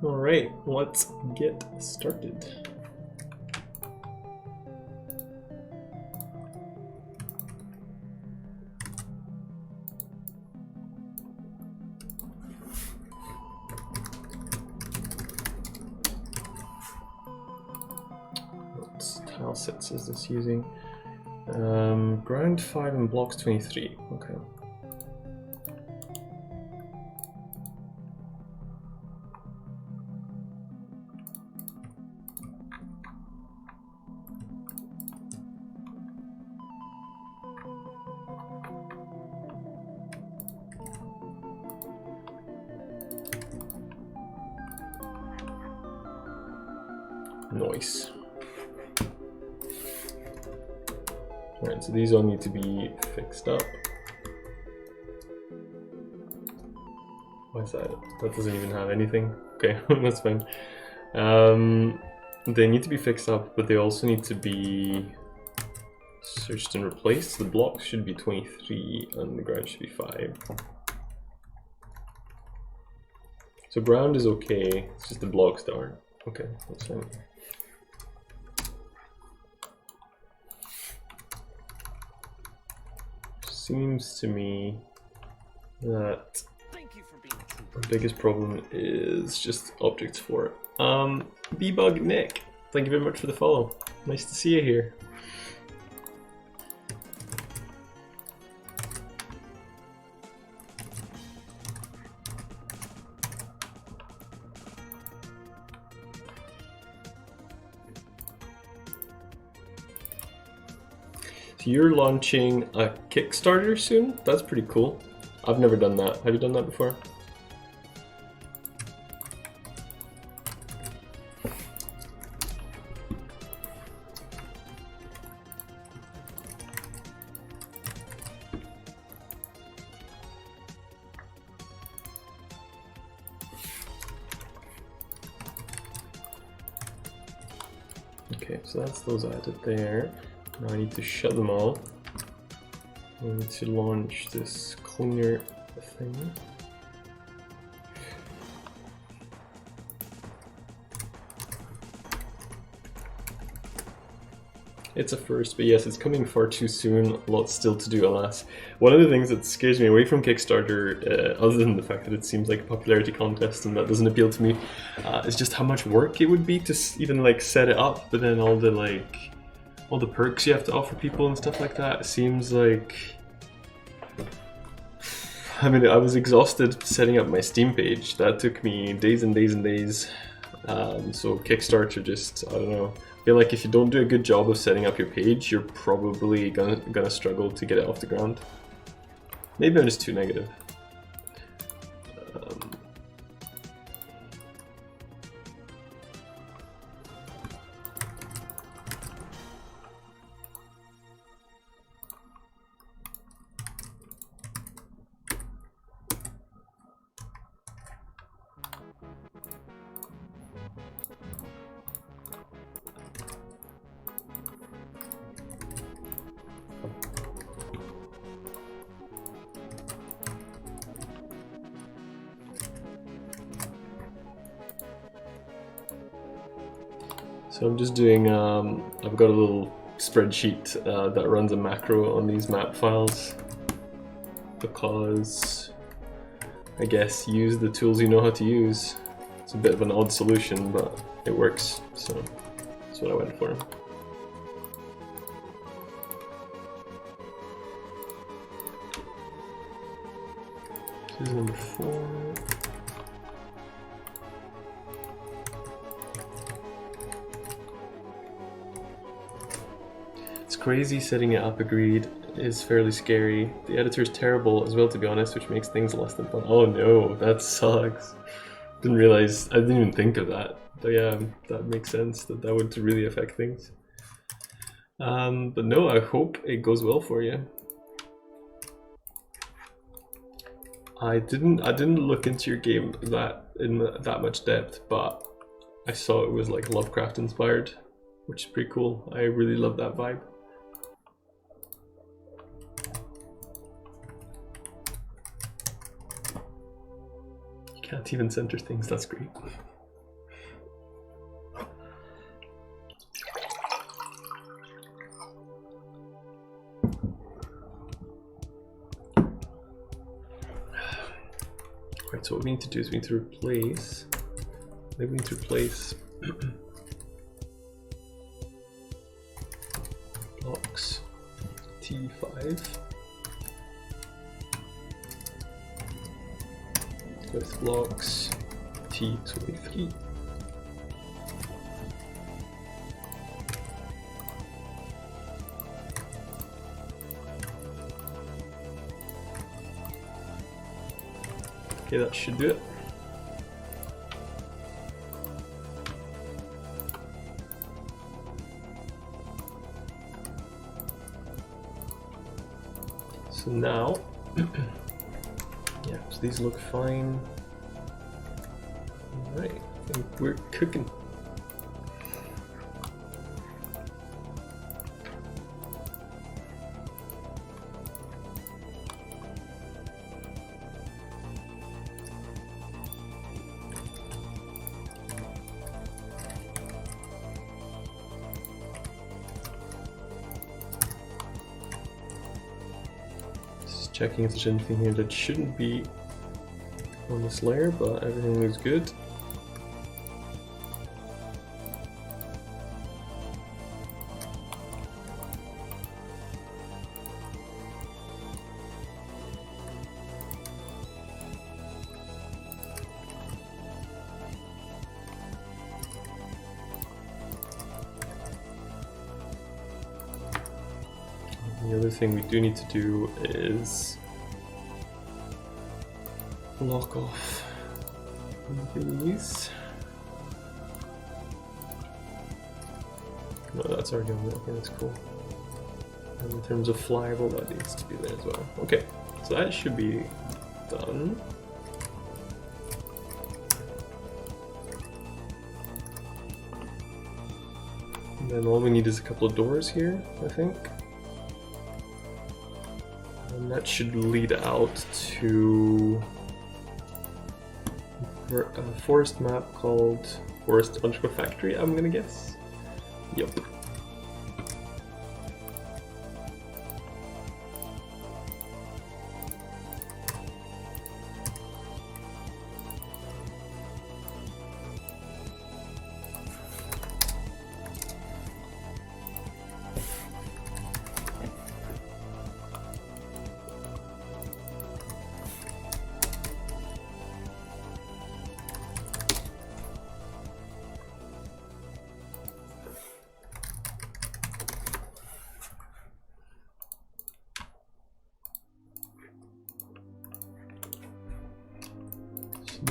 All right, let's get started. What tile sets is this using? Ground 5 and blocks 23. Okay. Nice. Alright, so these all need to be fixed up. Why is that? That doesn't even have anything. Okay, that's fine. They need to be fixed up, but they also need to be searched and replaced. The blocks should be 23 and the ground should be 5. So ground is okay, it's just the blocks that aren't. Okay, that's fine. Seems to me that the biggest problem is just objects for it. Bebug Nick, thank you very much for the follow. Nice to see you here. So you're launching a Kickstarter soon? That's pretty cool. I've never done that. Have you done that before? Okay, so that's those added there. Now I need to shut them all. I need to launch this cleaner thing. It's a first, but yes, it's coming far too soon. Lots still to do, alas. One of the things that scares me away from Kickstarter, other than the fact that it seems like a popularity contest and that doesn't appeal to me, is just how much work it would be to even like set it up, but then all the perks you have to offer people and stuff like that. It seems like, I mean, I was exhausted setting up my Steam page. That took me days and days and days. So Kickstarter just, I don't know. I feel like if you don't do a good job of setting up your page, you're probably gonna struggle to get it off the ground. Maybe I'm just too negative. So I'm just doing, I've got a little spreadsheet that runs a macro on these map files because I guess use the tools you know how to use. It's a bit of an odd solution, but it works, so that's what I went for. This is number 4. It's crazy setting it up, agreed. It is fairly scary. The editor is terrible as well, to be honest, which makes things less than fun. Oh no, that sucks. Didn't realize, I didn't even think of that. But yeah, that makes sense, that would really affect things. But no, I hope it goes well for you. I didn't look into your game in that much depth, but I saw it was like Lovecraft inspired, which is pretty cool. I really love that vibe. You can't even center things, that's great. Right, so what we need to do is we need to replace, maybe we need to replace blocks T5 with blocks T23. Okay, that should do it. So now, yeah, so these look fine. All right, I think we're cooking. Checking if there's anything here that shouldn't be on this layer, but everything looks good. The other thing we do need to do is block off these. No, that's already on there. Okay, that's cool. And in terms of flyable, that needs to be there as well. Okay, so that should be done. And then all we need is a couple of doors here, I think. And that should lead out to a forest map called Forest_Factory, I'm gonna guess. Yep.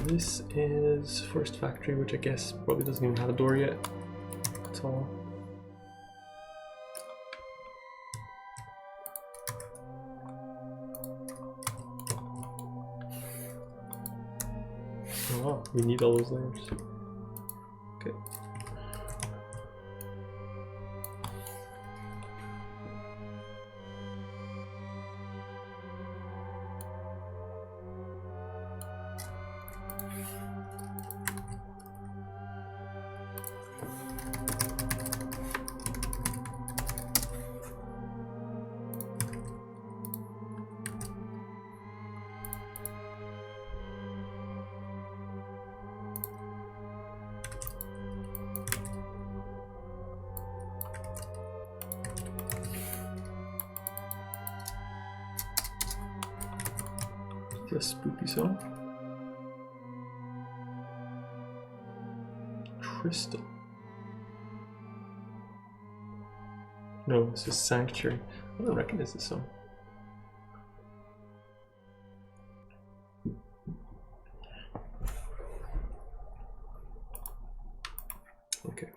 This is Forest Factory, which I guess probably doesn't even have a door yet at all. Oh wow, we need all those layers. Okay. Just spooky song. Crystal. No, this is Sanctuary. I don't recognize this song. Okay.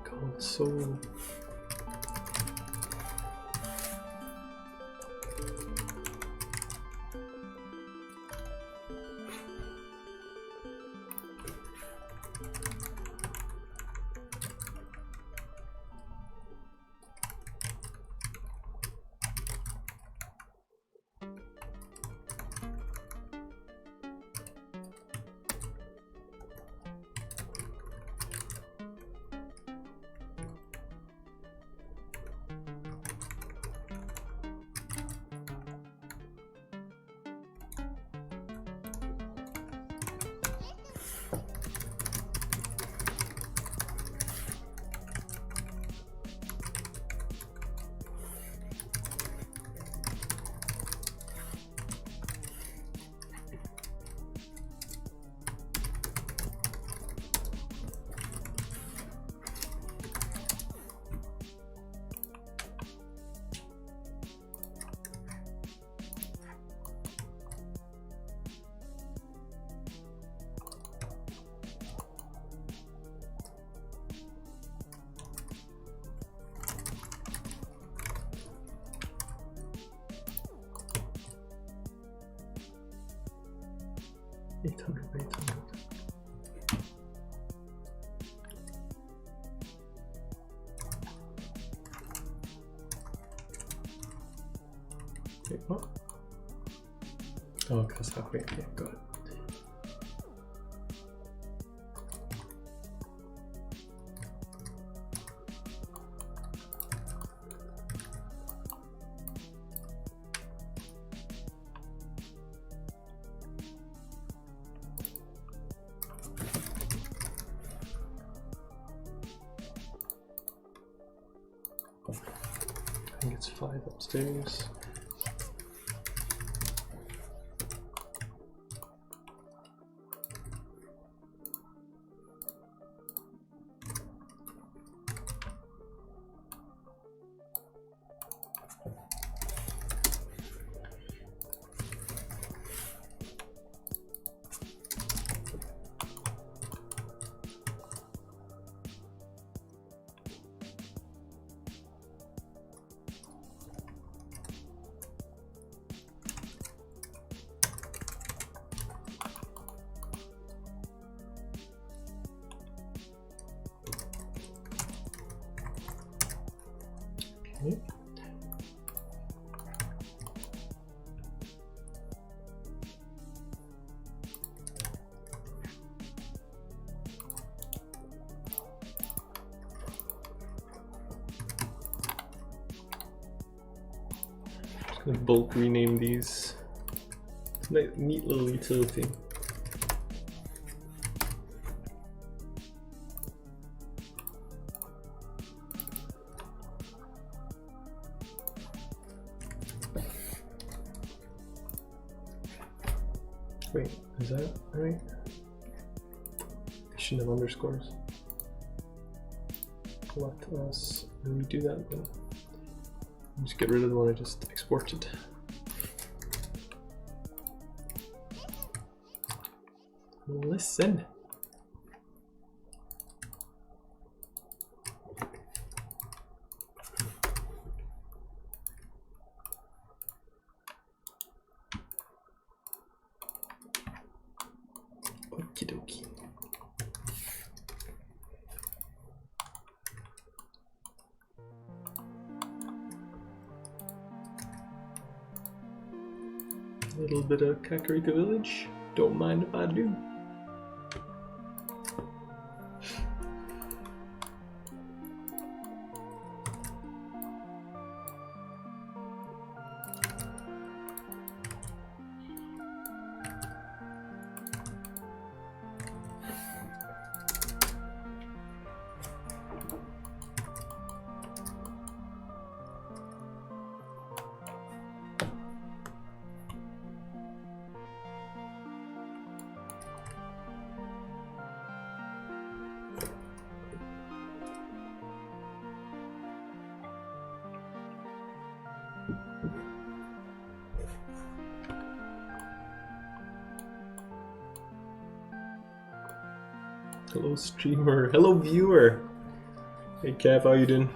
called? Soul. Wait, what? Oh, because halfway. Yeah, got it. I think it's 5 upstairs. Okay. Just gonna bulk rename these. It's a neat little utility. Wait, is that right? They shouldn't have underscores. Let us redo that then. Just get rid of the one I just exported. Listen. Okie dokie. A little bit of Kakariko Village. Don't mind if I do. Hello streamer, hello viewer. Hey Kev, how you doing?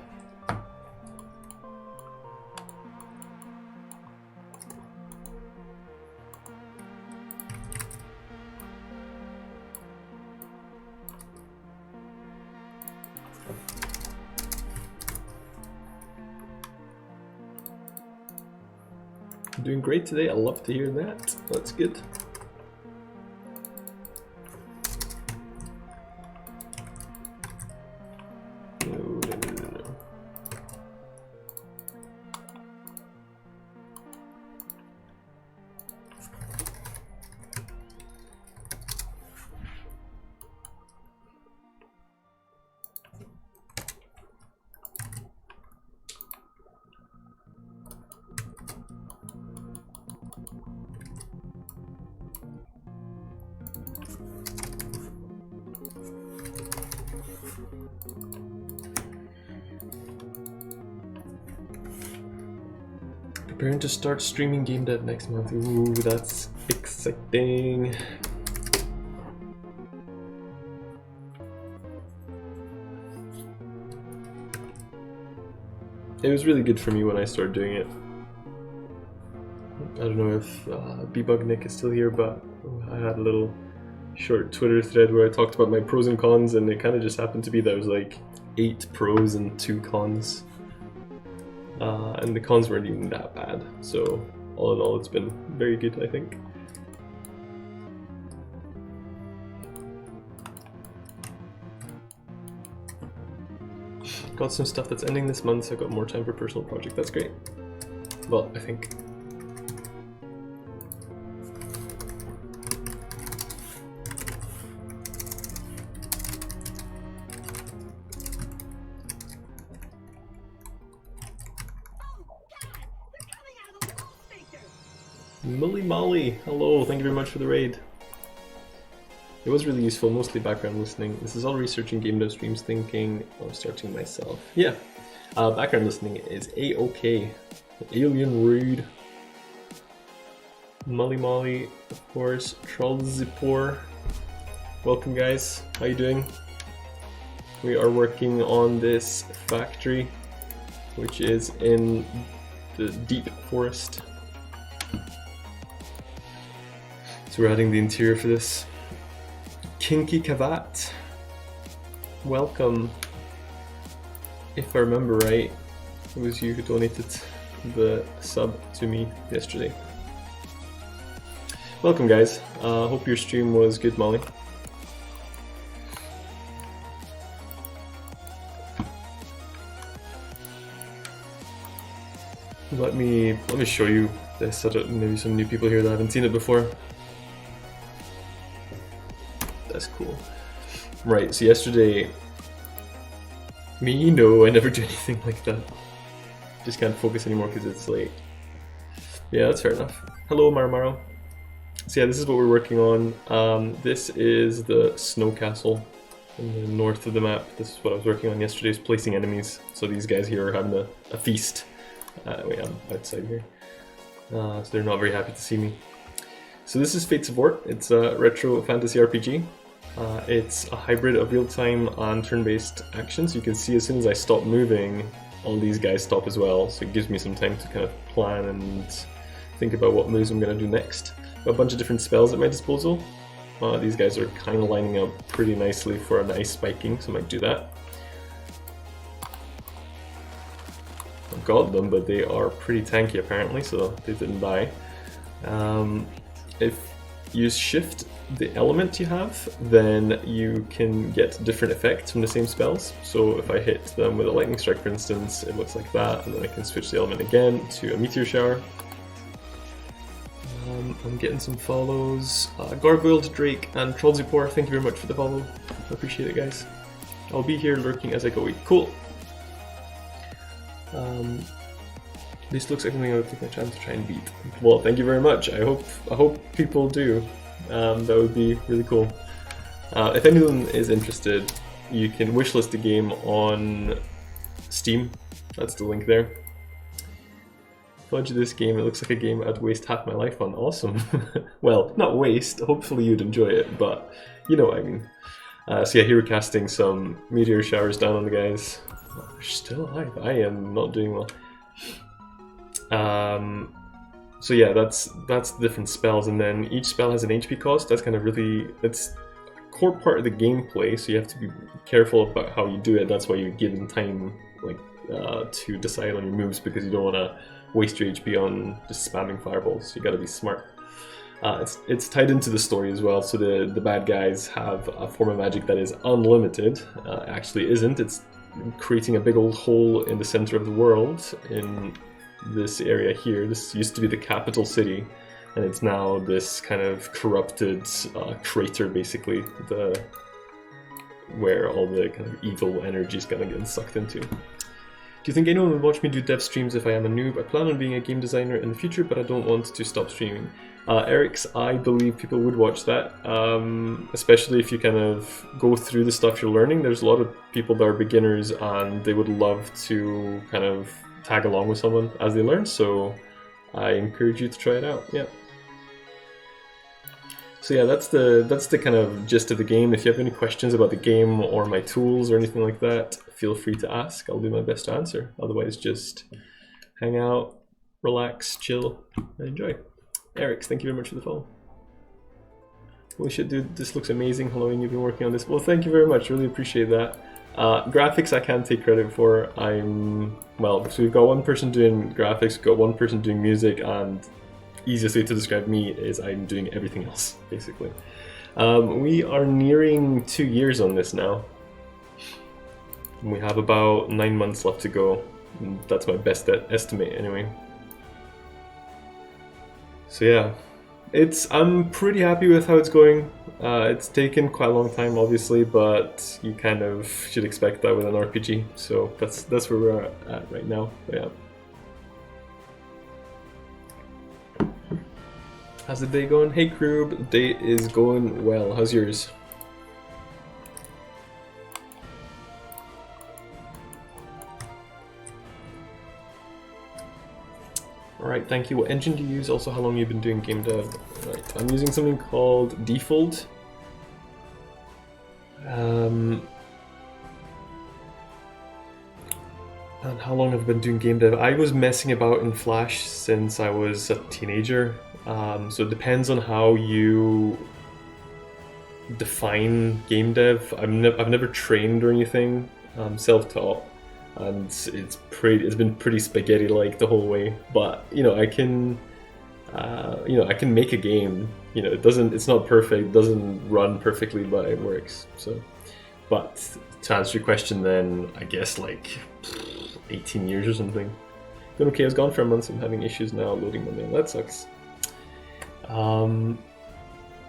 Doing great today. I love to hear that. That's good. No. Preparing to start streaming game dev next month. Ooh, that's exciting. It was really good for me when I started doing it. I don't know if Bebug Nick is still here, but I had a little short Twitter thread where I talked about my pros and cons, and it kind of just happened to be that it was like 8 pros and 2 cons. And the cons weren't even that bad, so all in all it's been very good, I think. Got some stuff that's ending this month, so I got more time for personal project. That's great. Well, I think. Mully Molly, hello, thank you very much for the raid. It was really useful, mostly background listening. This is all researching game dev streams, thinking of starting myself. Yeah, background listening is A-OK. Alien Rude. Mully Molly, of course. Trollzipor. Welcome guys, how you doing? We are working on this factory, which is in the deep forest. So we're adding the interior for this. Kinky Kavat, welcome. If I remember right, it was you who donated the sub to me yesterday. Welcome guys, hope your stream was good, Molly. Let me show you this, so that maybe some new people here that haven't seen it before. That's cool. Right, so yesterday, no, I never do anything like that. Just can't focus anymore because it's late. Yeah, that's fair enough. Hello, Marmaro. So yeah, this is what we're working on. This is the snow castle in the north of the map. This is what I was working on yesterday, is placing enemies. So these guys here are having a feast. Wait, I'm outside here. So they're not very happy to see me. So this is Fates of War. It's a retro fantasy RPG. It's a hybrid of real-time and turn-based action, so you can see as soon as I stop moving, all these guys stop as well, so it gives me some time to kind of plan and think about what moves I'm going to do next. Got a bunch of different spells at my disposal. These guys are kind of lining up pretty nicely for an ice spiking, so I might do that. I've got them, but they are pretty tanky apparently, so they didn't die. If you shift the element you have, then you can get different effects from the same spells. So if I hit them with a lightning strike, for instance, it looks like that, and then I can switch the element again to a meteor shower. I'm getting some follows. Gargoyled Drake and Trollzipor, thank you very much for the follow. I appreciate it, guys. I'll be here lurking as I go. Cool. This looks like something I would take my chance to try and beat. Well, thank you very much. I hope people do. That would be really cool. If anyone is interested, you can wishlist the game on Steam. That's the link there. Fudge this game, it looks like a game I'd waste half my life on. Awesome. Well, not waste, hopefully you'd enjoy it, but you know what I mean. So yeah, here we're casting some meteor showers down on the guys. Oh, you're still alive. I am not doing well. So yeah, that's different spells, and then each spell has an HP cost. That's kind of it's a core part of the gameplay, so you have to be careful about how you do it. That's why you're given time, like, to decide on your moves, because you don't want to waste your HP on just spamming fireballs. You got to be smart. It's tied into the story as well. So the bad guys have a form of magic that is unlimited. Actually, isn't. It's creating a big old hole in the center of the world in this area here. This used to be the capital city, and it's now this kind of corrupted crater, basically, where all the kind of evil energy is gonna get sucked into. Do you think anyone would watch me do dev streams if I am a noob? I plan on being a game designer in the future, but I don't want to stop streaming. Eric's, I believe people would watch that, especially if you kind of go through the stuff you're learning. There's a lot of people that are beginners and they would love to kind of tag along with someone as they learn, so I encourage you to try it out. Yeah. So yeah, that's the kind of gist of the game. If you have any questions about the game or my tools or anything like that, feel free to ask. I'll do my best to answer. Otherwise, just hang out, relax, chill, and enjoy. Eric, thank you very much for the follow. Holy shit, dude, this looks amazing. Halloween, you've been working on this. Well, thank you very much. Really appreciate that. Graphics I can't take credit for. So we've got one person doing graphics, we've got one person doing music, and easiest way to describe me is I'm doing everything else, basically. We are nearing 2 years on this now. We have about 9 months left to go. That's my best estimate, anyway. So yeah, I'm pretty happy with how it's going. It's taken quite a long time, obviously, but you kind of should expect that with an RPG. So that's where we're at right now. But yeah. How's the day going? Hey Krub, the day is going well. How's yours? Alright, thank you. What engine do you use? Also, how long you've been doing game dev? Right, I'm using something called Default. And how long have I been doing game dev? I was messing about in Flash since I was a teenager. So it depends on how you define game dev. I've never trained or anything. I'm self-taught. And it's been pretty spaghetti-like the whole way, but I can make a game. It's not perfect, it doesn't run perfectly, but it works. So, but to answer your question, then I guess like 18 years or something. Going okay. I was gone for a month. I'm having issues now loading my mail. That sucks.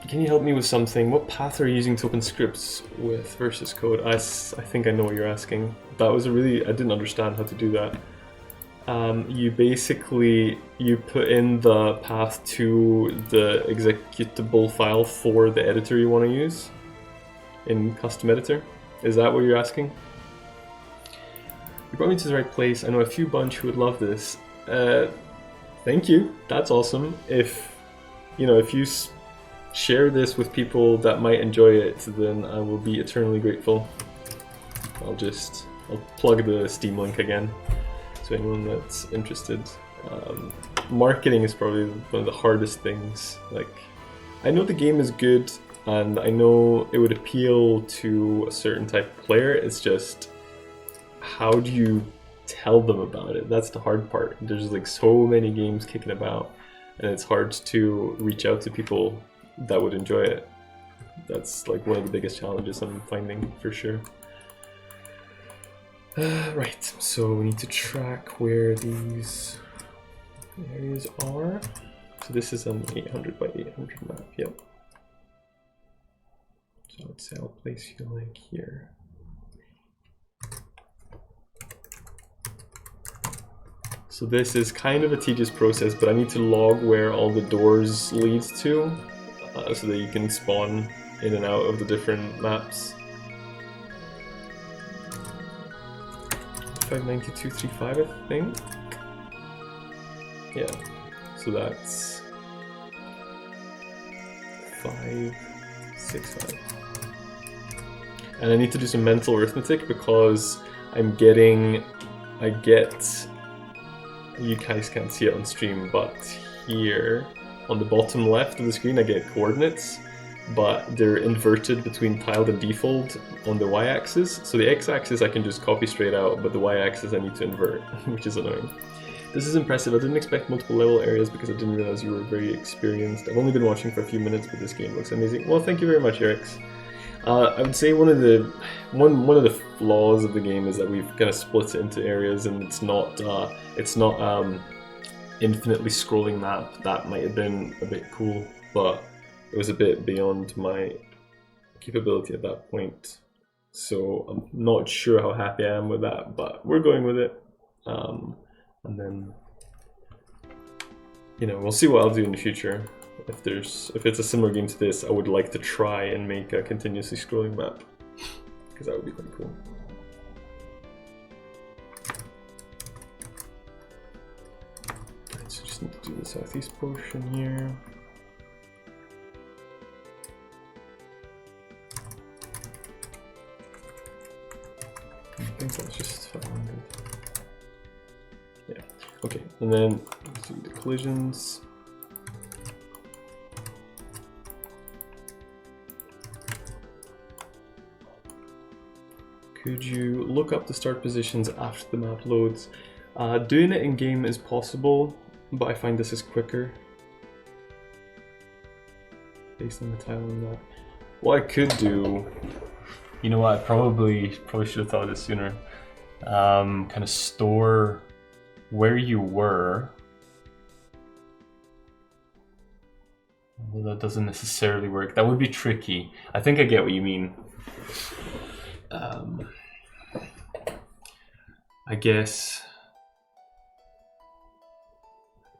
Can you help me with something? What path are you using to open scripts with Versus Code? I think I know what you're asking. That was I didn't understand how to do that. You put in the path to the executable file for the editor you want to use in Custom Editor. Is that what you're asking? You brought me to the right place. I know a few bunch who would love this. Thank you. That's awesome. If you share this with people that might enjoy it, then I will be eternally grateful. I'll plug the Steam link again, so anyone that's interested. Marketing is probably one of the hardest things. Like, I know the game is good, and I know it would appeal to a certain type of player. It's just, how do you tell them about it? That's the hard part. There's like so many games kicking about, and it's hard to reach out to people that would enjoy it. That's like one of the biggest challenges I'm finding, for sure. Right, so we need to track where these areas are. So this is an 800 by 800 map, yep. So let's say I'll place you like here. So this is kind of a tedious process, but I need to log where all the doors lead to, so that you can spawn in and out of the different maps. 59235, I think. Yeah, so that's 565. And I need to do some mental arithmetic because I'm getting, I get, you guys can't see it on stream, but here on the bottom left of the screen I get coordinates, but they're inverted between tiled and default on the y-axis. So the x-axis I can just copy straight out, but the y-axis I need to invert, which is annoying. This is impressive. I didn't expect multiple level areas because I didn't realize you were very experienced. I've only been watching for a few minutes, but this game looks amazing. Well, thank you very much, Eric's. I would say one of the flaws of the game is that we've kind of split it into areas, and it's not infinitely scrolling map. That might have been a bit cool, but it was a bit beyond my capability at that point. So I'm not sure how happy I am with that, but we're going with it. And then, you know, we'll see what I'll do in the future. If it's a similar game to this, I would like to try and make a continuously scrolling map, because that would be quite cool. Right, so just need to do the southeast portion here. I think that's just 500. Yeah. Okay, and then let's do the collisions. Could you look up the start positions after the map loads? Doing it in game is possible, but I find this is quicker based on the tile and that. What I could do, you know what, I probably should have thought of this sooner. Kind of store where you were. Well, that doesn't necessarily work. That would be tricky. I think I get what you mean. I guess,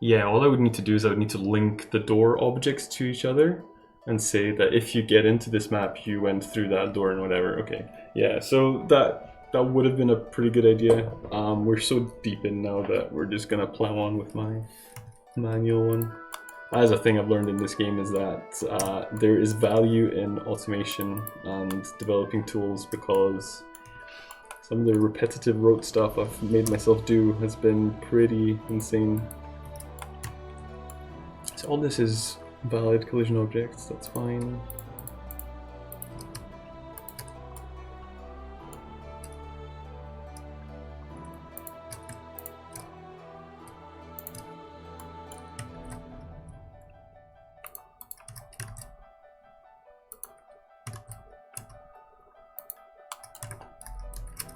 yeah, all I would need to do is I would need to link the door objects to each other and say that if you get into this map, you went through that door and whatever. Okay, yeah, so that would have been a pretty good idea. We're so deep in now that we're just gonna plow on with my manual one. As a thing I've learned in this game is that there is value in automation and developing tools, because some of the repetitive rote stuff I've made myself do has been pretty insane. So all this is valid collision objects, that's fine.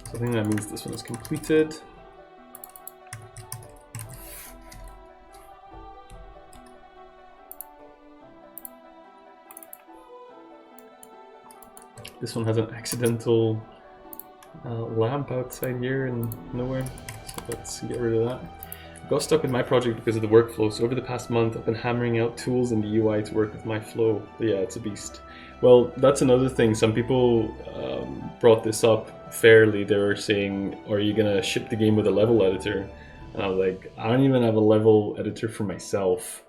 I think that means this one is completed. This one has an accidental lamp outside here and nowhere, so let's get rid of that. I got stuck with my project because of the workflow, so over the past month I've been hammering out tools in the UI to work with my flow. But yeah, it's a beast. Well, that's another thing. Some people brought this up fairly. They were saying, are you gonna ship the game with a level editor? And I was like, I don't even have a level editor for myself.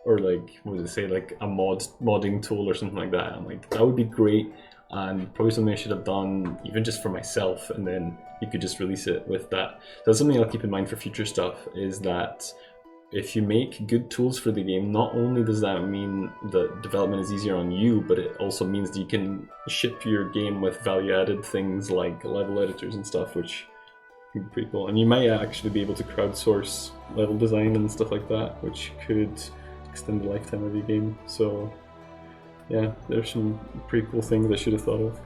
Or like, what would it say, like a modding tool or something like that. I'm like, that would be great, and probably something I should have done even just for myself, and then you could just release it with that. So that's something I'll keep in mind for future stuff, is that if you make good tools for the game, not only does that mean that development is easier on you, but it also means that you can ship your game with value-added things like level editors and stuff, which would be pretty cool. And you might actually be able to crowdsource level design and stuff like that, which could extend the lifetime of your game. So yeah, there's some pretty cool things I should have thought of.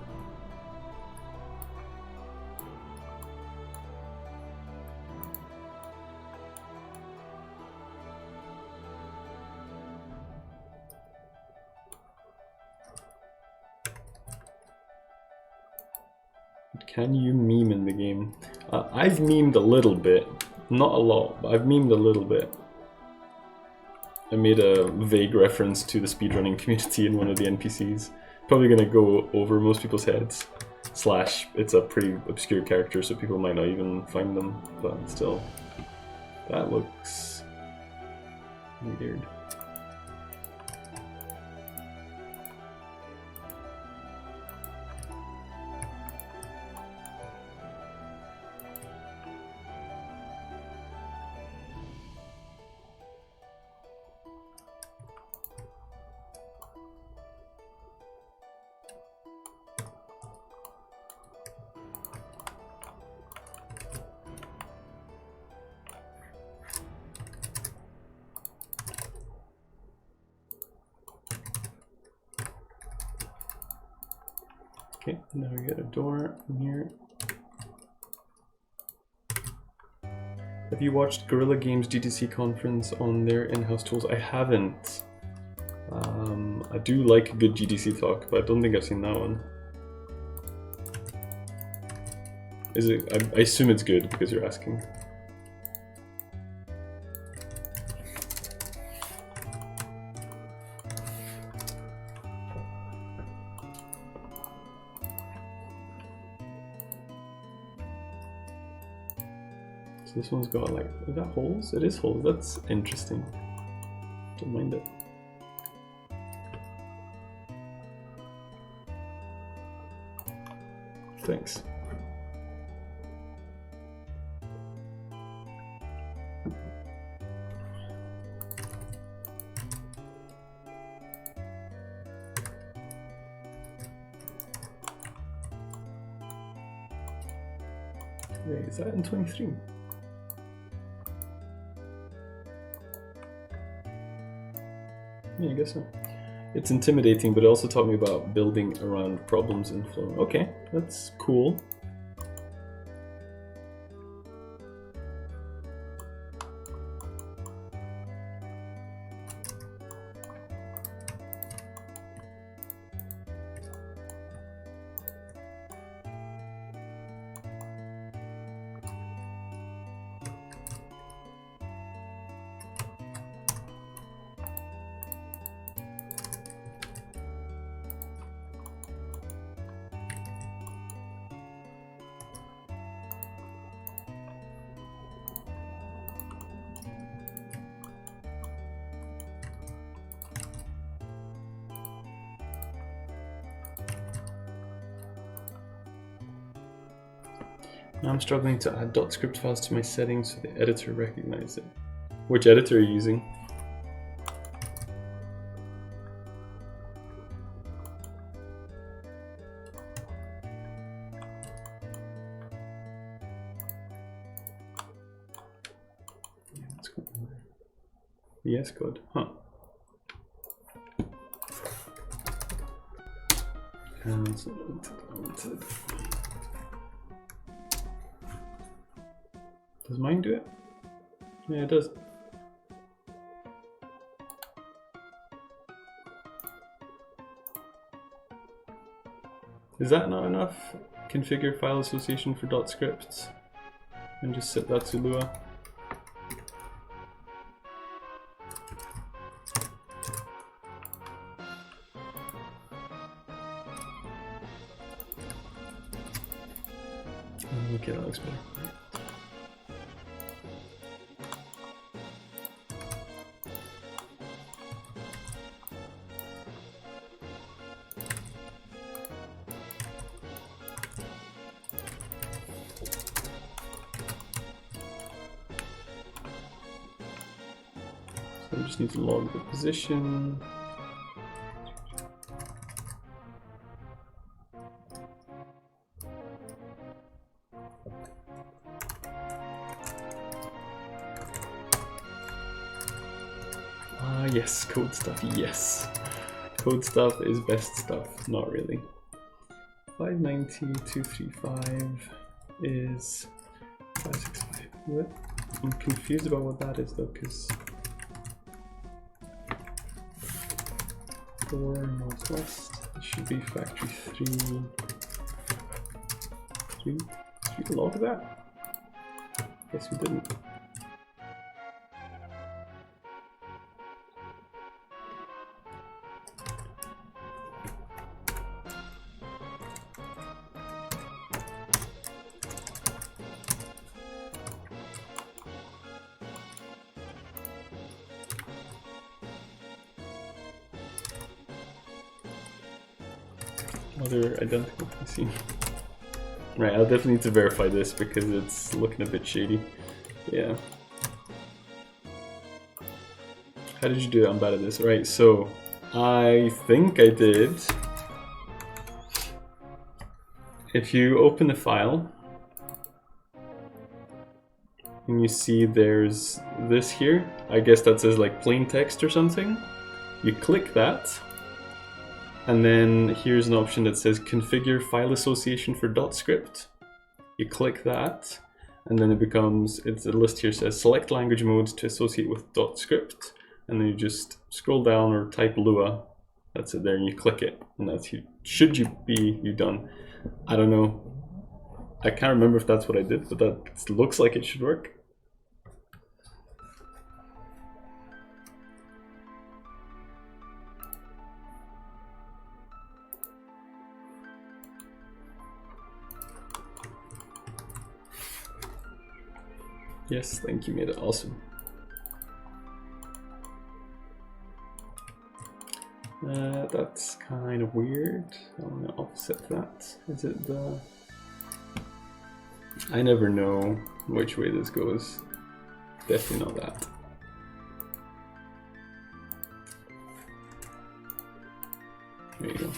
Can you meme in the game? I've memed a little bit, not a lot, but I've memed a little bit. I made a vague reference to the speedrunning community in one of the NPCs. Probably gonna go over most people's heads. Slash, it's a pretty obscure character, so people might not even find them, but still. That looks weird. Okay, now we get a door from here. Have you watched Guerrilla Games GTC conference on their in-house tools? I haven't. I do like a good GTC talk, but I don't think I've seen that one. Is it? I assume it's good because you're asking. So this one's got like, is that holes? It is holes. That's interesting. Don't mind it. Thanks. Wait, is that in 23? Yeah, I guess so. It's intimidating, but it also taught me about building around problems in Flow. Okay, that's cool. Now I'm struggling to add .script files to my settings so the editor recognizes it. Which editor are you using? VS Code, huh? And does mine do it? Yeah, it does. Is that not enough? Configure file association for .scripts and just set that to Lua. Okay, that looks better. So I just need to log the position. Yes, code stuff, yes. Code stuff is best stuff, not really. 590.235 is 565. What? I'm confused about what that is though, because 4 northwest should be factory 3. 3? Did we log that? Guess we didn't. Other identical PC. Right, I'll definitely need to verify this because it's looking a bit shady. Yeah. How did you do it? I'm bad at this. Right, so I think I did. If you open the file and you see there's this here, I guess that says like plain text or something. You click that. And then here's an option that says configure file association for .script. You click that, and then it's a list here says select language mode to associate with .script, and then you just scroll down or type Lua. That's it there, and you click it, and that's you. Should you be done? I don't know. I can't remember if that's what I did, but that looks like it should work. Yes, thank you, made it awesome. That's kind of weird. I want to offset that. Is it the... I never know which way this goes. Definitely not that. There you go.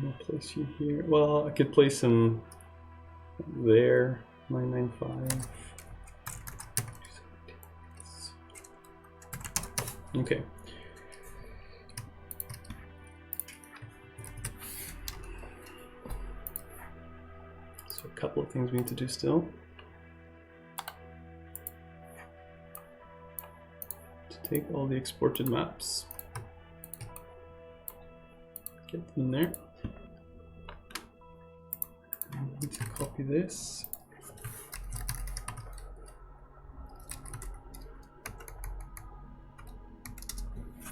I'll place you here. Well, I could place him there. 995. Okay. So a couple of things we need to do still. To take all the exported maps, get them in there. I need to copy this.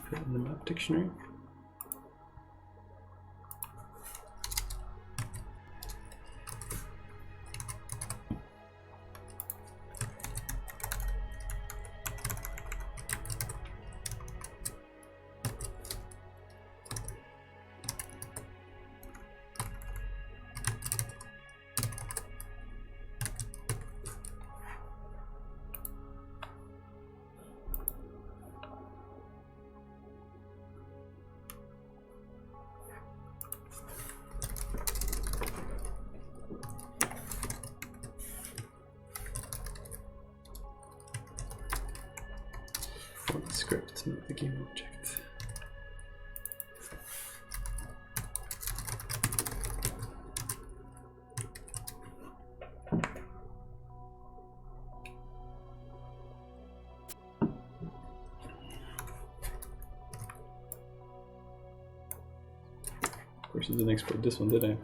Put it in the map dictionary. Script, not the game object. Of course, I didn't export this one, did I?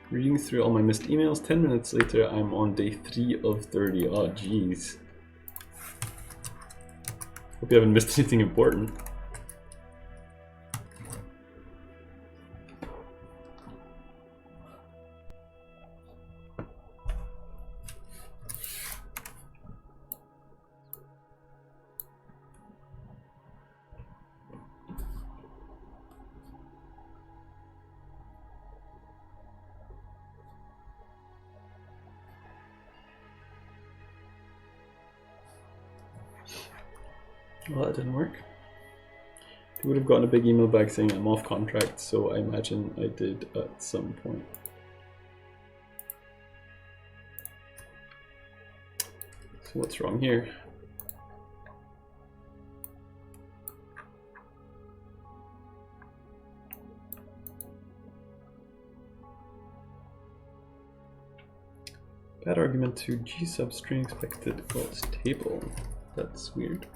Reading through all my missed emails, 10 minutes later I'm on day 3 of 30. Oh jeez. Hope you haven't missed anything important. Well, that didn't work. They would have gotten a big email back saying I'm off contract, so I imagine I did at some point. So what's wrong here? Bad argument to G substring expected equals table. That's weird.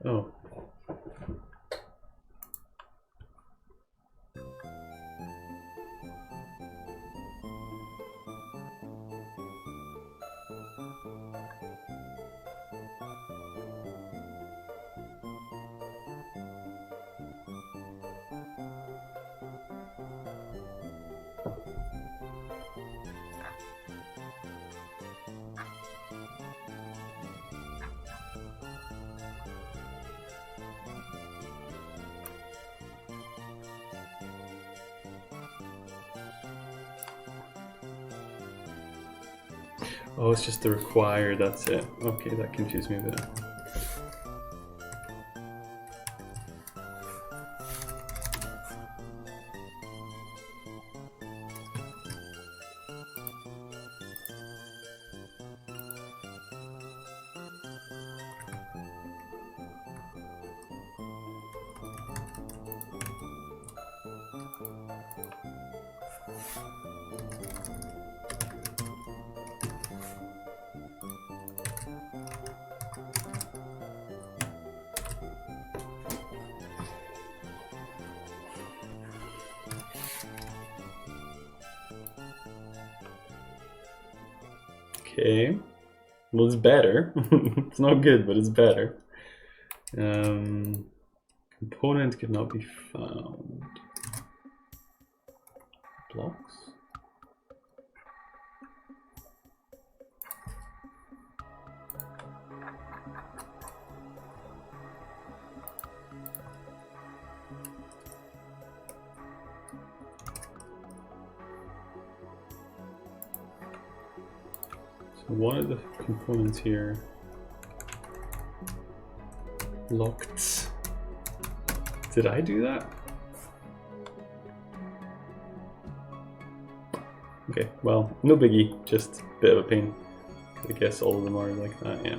Oh. Oh, it's just the require, that's it. Okay, that confused me a bit. Okay, well, it's better. It's not good, but it's better. Component cannot be found. Blocks? One of the components here locked. Did I do that? Okay, well, no biggie, just a bit of a pain. I guess all of them are like that, yeah.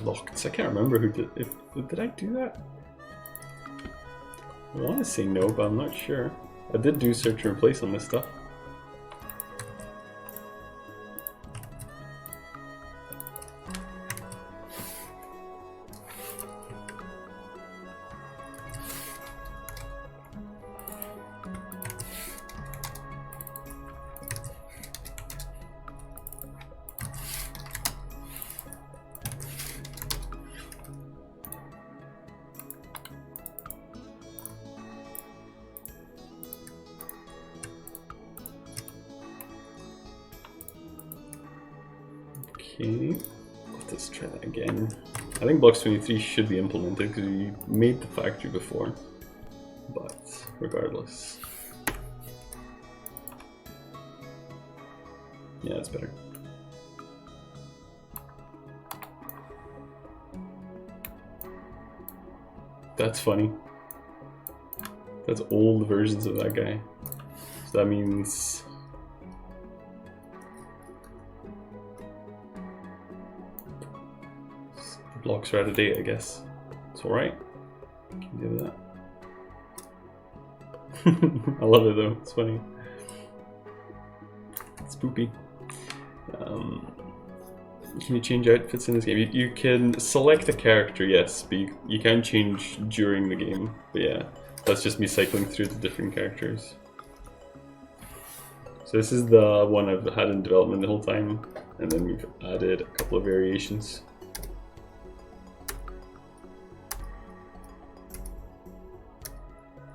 Locked. I can't remember who did. Did I do that? I want to say no, but I'm not sure. I did do search and replace on this stuff. Okay, let's try that again. I think Blocks 23 should be implemented because we made the factory before, but regardless. Yeah, it's better. That's funny. That's old versions of that guy. So that means... blocks are out of date, I guess. It's alright. Can deal with that. I love it though, it's funny. It's poopy. Can you change outfits in this game? You can select a character, yes, but you can change during the game. But yeah, That's just me cycling through the different characters. So this is the one I've had in development the whole time, and then we've added a couple of variations.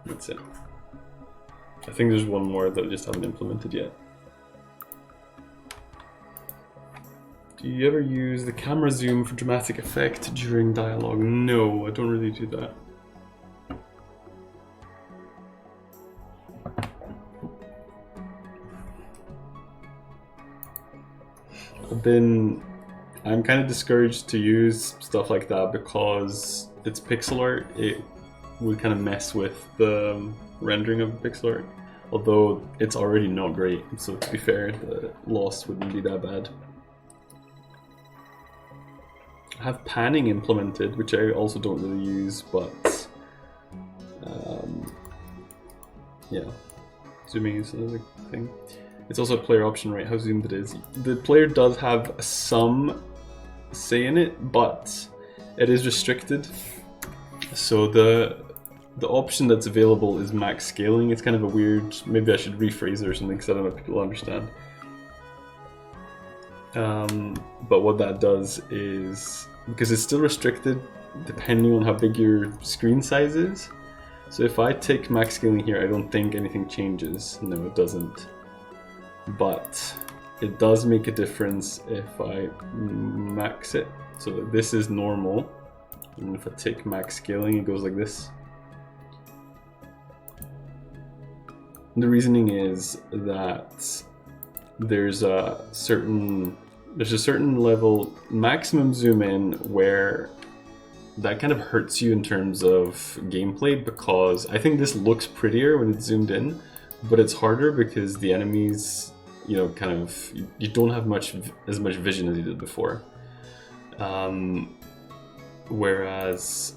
That's it. I think there's one more that I just haven't implemented yet. Do you ever use the camera zoom for dramatic effect during dialogue? No, I don't really do that. I'm kind of discouraged to use stuff like that because it's pixel art. It would kind of mess with the rendering of the pixel art, although it's already not great, so to be fair, the loss wouldn't be that bad. I have panning implemented, which I also don't really use, but yeah, zooming is another thing. It's also a player option, right, how zoomed it is. The player does have some say in it, but it is restricted. So the option that's available is max scaling. It's kind of a weird, maybe I should rephrase it or something because I don't know if people understand. But what that does is, because it's still restricted depending on how big your screen size is. So if I take max scaling here, I don't think anything changes. No, it doesn't. But it does make a difference if I max it. So this is normal, and if I take max scaling, it goes like this. And the reasoning is that there's a certain level maximum zoom in where that kind of hurts you in terms of gameplay, because I think this looks prettier when it's zoomed in, but it's harder because the enemies, you know, kind of, you don't have as much vision as you did before. Whereas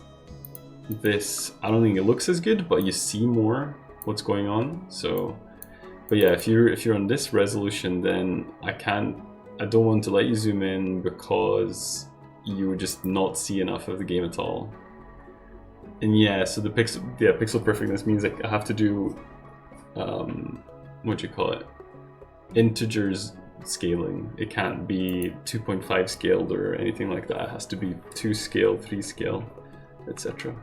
this, I don't think it looks as good, but you see more what's going on. So, but yeah, if you're on this resolution, then I don't want to let you zoom in because you would just not see enough of the game at all. And yeah, so the pixel perfectness means like I have to do what do you call it? Integers scaling. It can't be 2.5 scaled or anything like that. It has to be 2 scale, 3 scale, etc.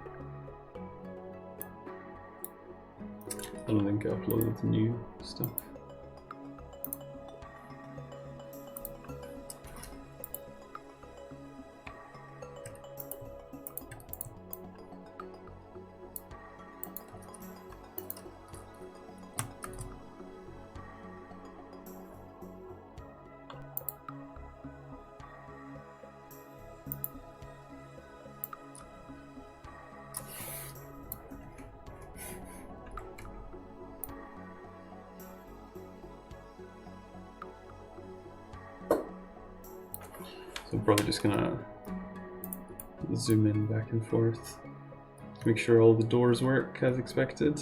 I don't think I uploaded the new stuff. So I'm probably just gonna zoom in back and forth to make sure all the doors work as expected.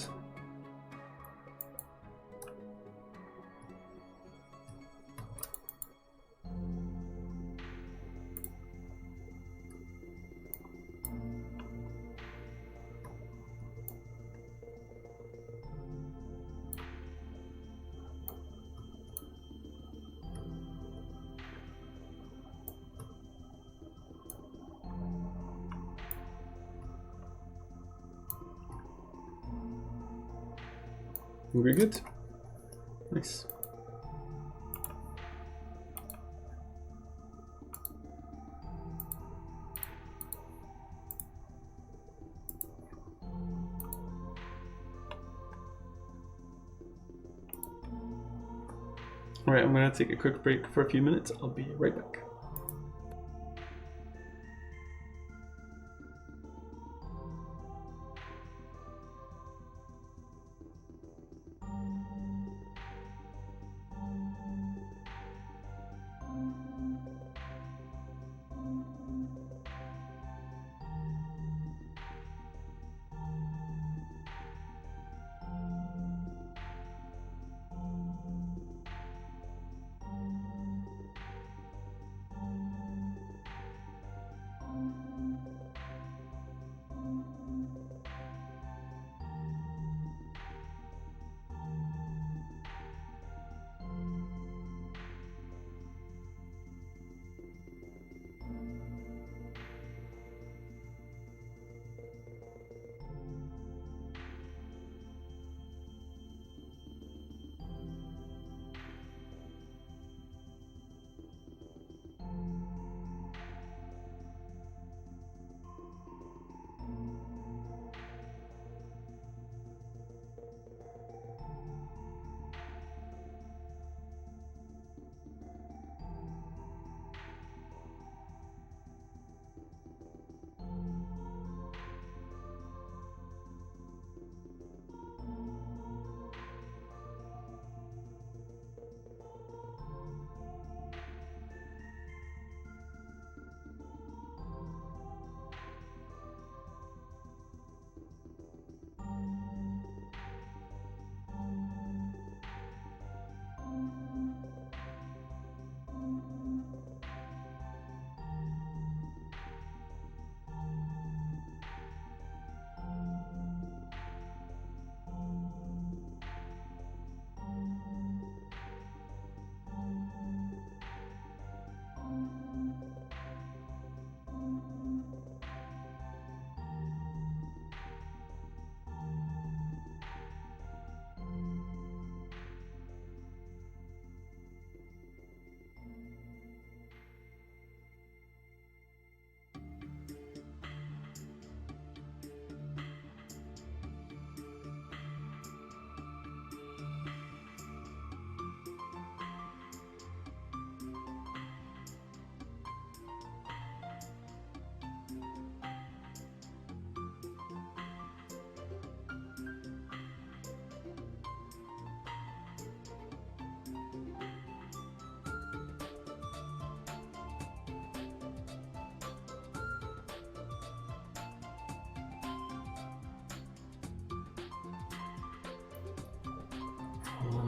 Very good. Nice. Alright, I'm going to take a quick break for a few minutes. I'll be right back.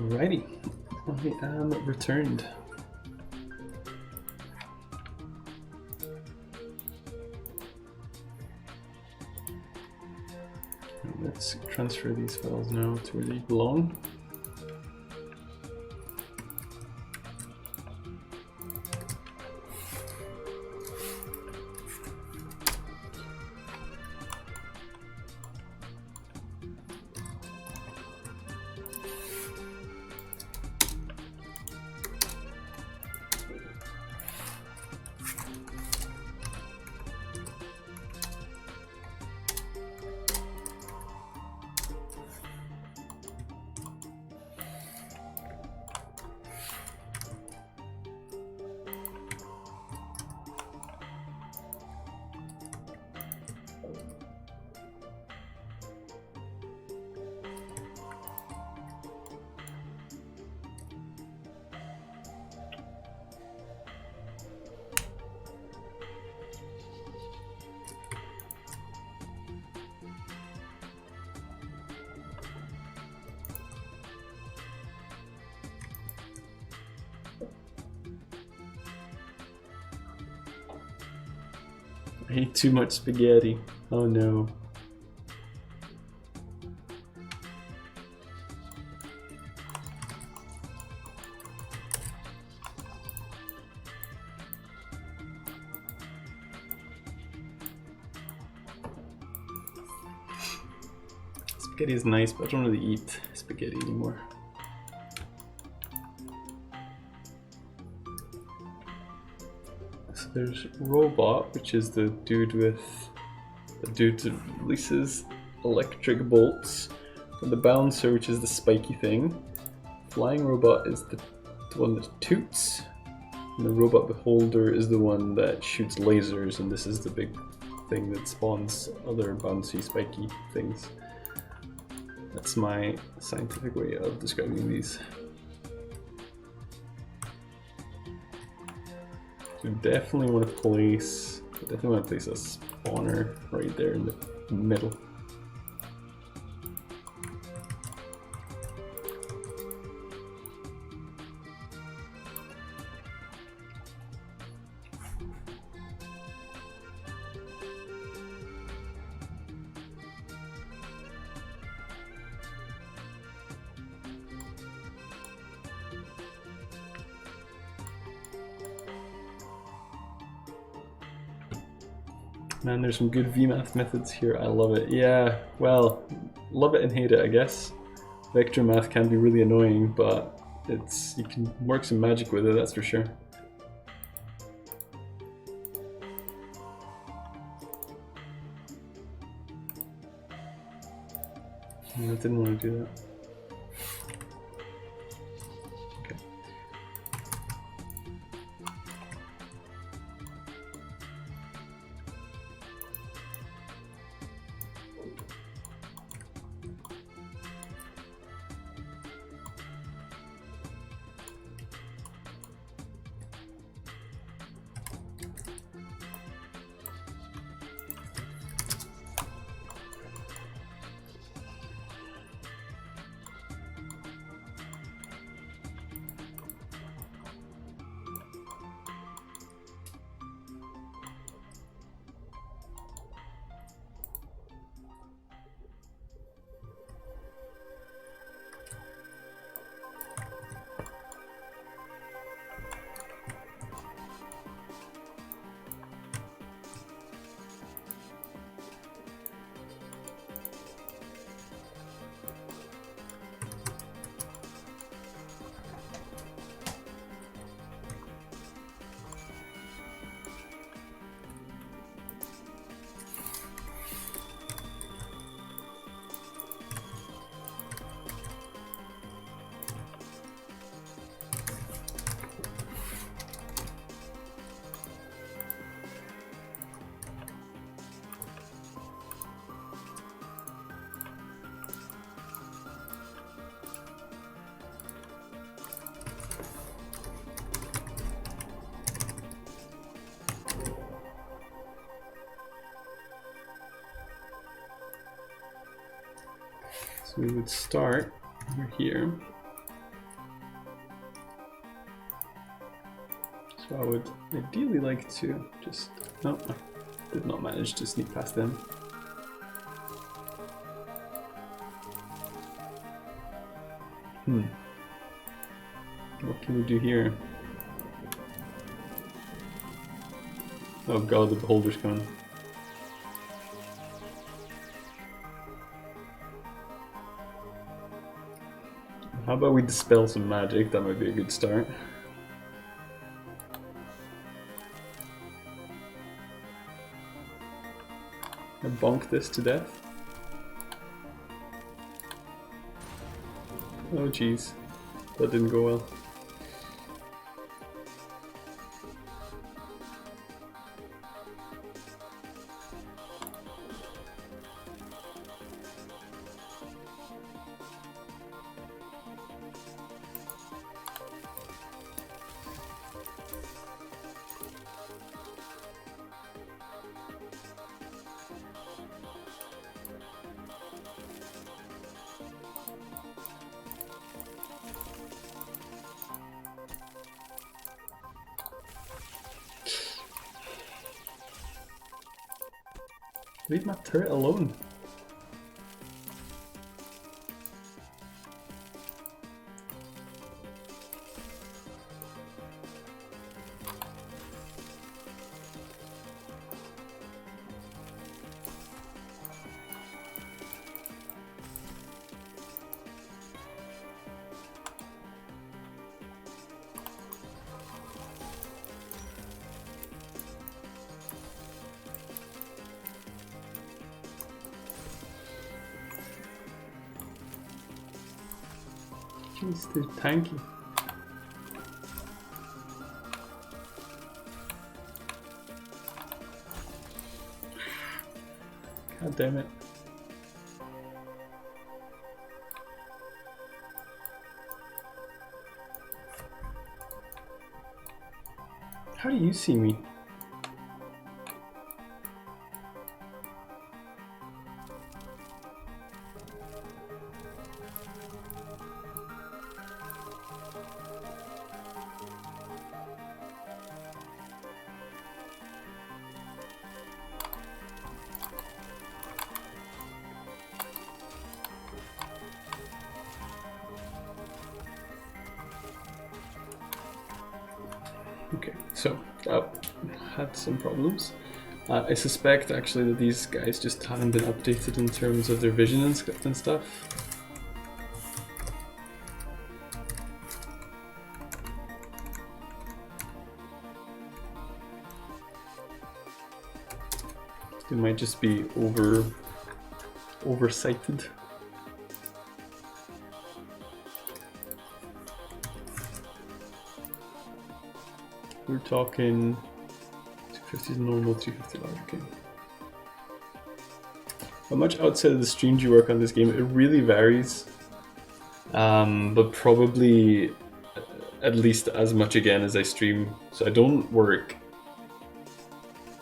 Alrighty, I am returned. Let's transfer these files now to where they belong. I ate too much spaghetti. Oh no. Spaghetti is nice, but I don't really eat spaghetti anymore. So there's Robot, which is the dude that releases electric bolts. And the Bouncer, which is the spiky thing. Flying Robot is the one that toots. And the Robot Beholder is the one that shoots lasers, and this is the big thing that spawns other bouncy, spiky things. That's my scientific way of describing these. So definitely want to place a spawner right there in the middle. Man, there's some good VMath methods here. I love it. Yeah, well, love it and hate it, I guess. Vector math can be really annoying, but you can work some magic with it, that's for sure. I didn't want to do that. So we would start over here. So I would ideally like to just... No, I did not manage to sneak past them. What can we do here? Oh god, the beholder's coming. How about we dispel some magic? That might be a good start. I bonk this to death. Oh jeez, that didn't go well. Leave my turret alone. Jeez, they're tanky. God damn it. How do you see me? Okay, so that had some problems. I suspect actually that these guys just haven't been updated in terms of their vision and script and stuff. They might just be oversighted. We're talking 250 is normal, 250 large, okay. How much outside of the stream do you work on this game? It really varies, but probably at least as much again as I stream. So I don't work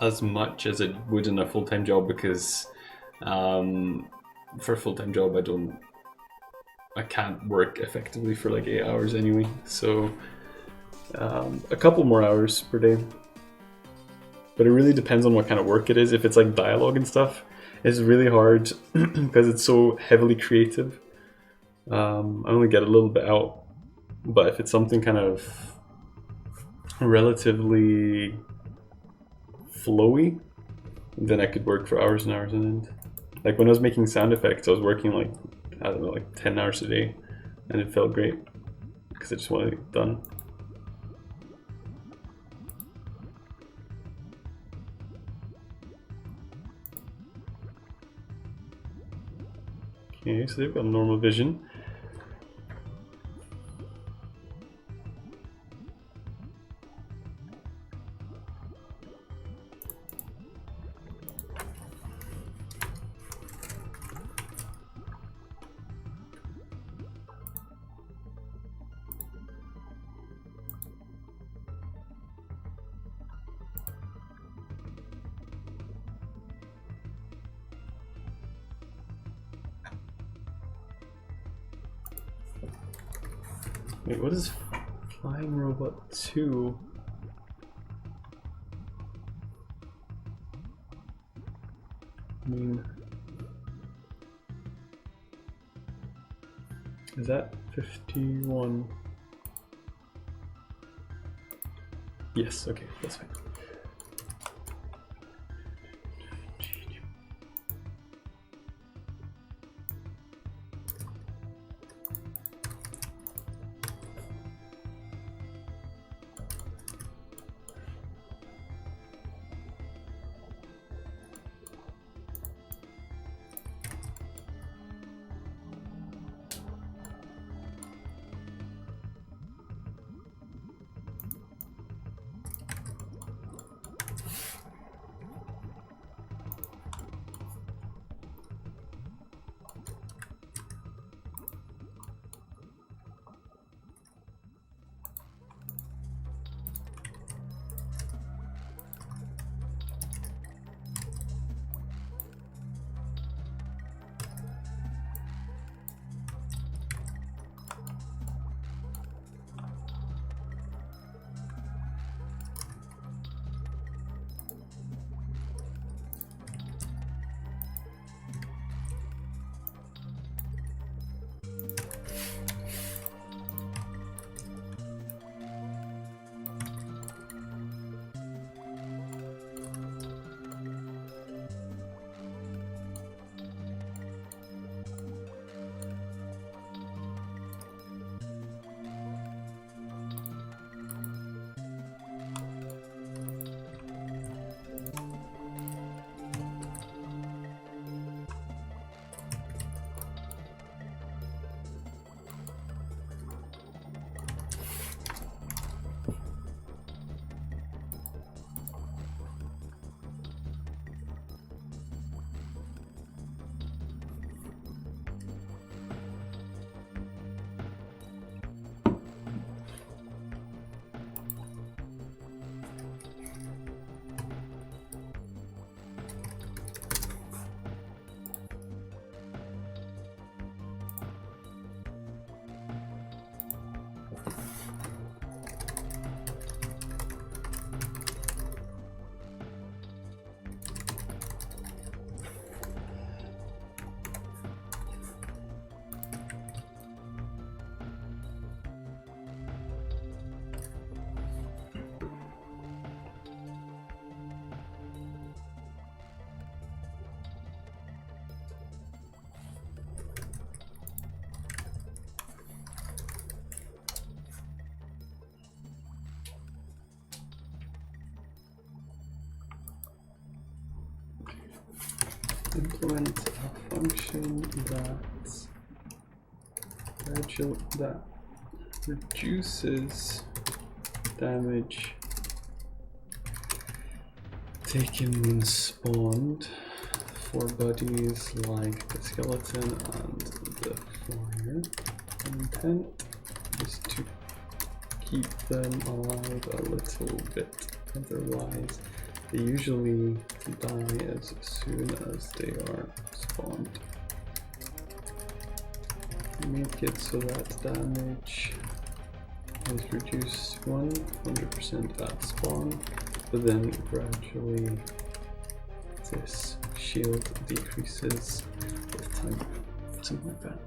as much as I would in a full-time job because for a full-time job I can't work effectively for like 8 hours anyway. So a couple more hours per day, but it really depends on what kind of work it is. If it's like dialogue and stuff, it's really hard because it's so heavily creative. I only get a little bit out, but if it's something kind of relatively flowy, then I could work for hours and hours on end. Like when I was making sound effects, I was working like, I don't know, like 10 hours a day, and it felt great because I just wanted it done. Okay, so they've got normal vision. Wait, what is Flying Robot 2? I mean, is that 51? Yes, okay, that's fine. Implement a function that reduces damage taken when spawned for buddies like the skeleton and the flyer. Intent is to keep them alive a little bit, otherwise they usually die as soon as they are spawned. Make it so that damage is reduced 100% at spawn, but then gradually this shield decreases with time, something like that.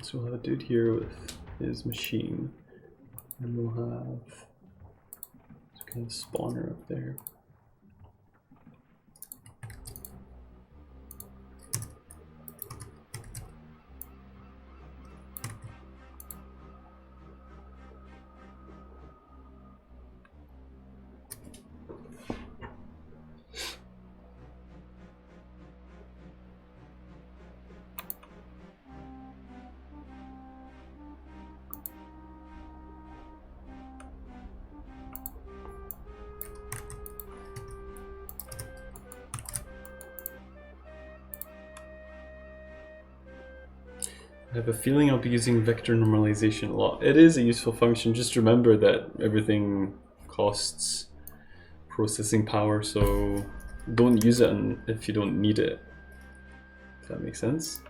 So we'll have a dude here with his machine, and we'll have this kind of spawner up there. have a feeling I'll be using vector normalization a lot. It is a useful function. Just remember that everything costs processing power, so don't use it if you don't need it. Does that make sense?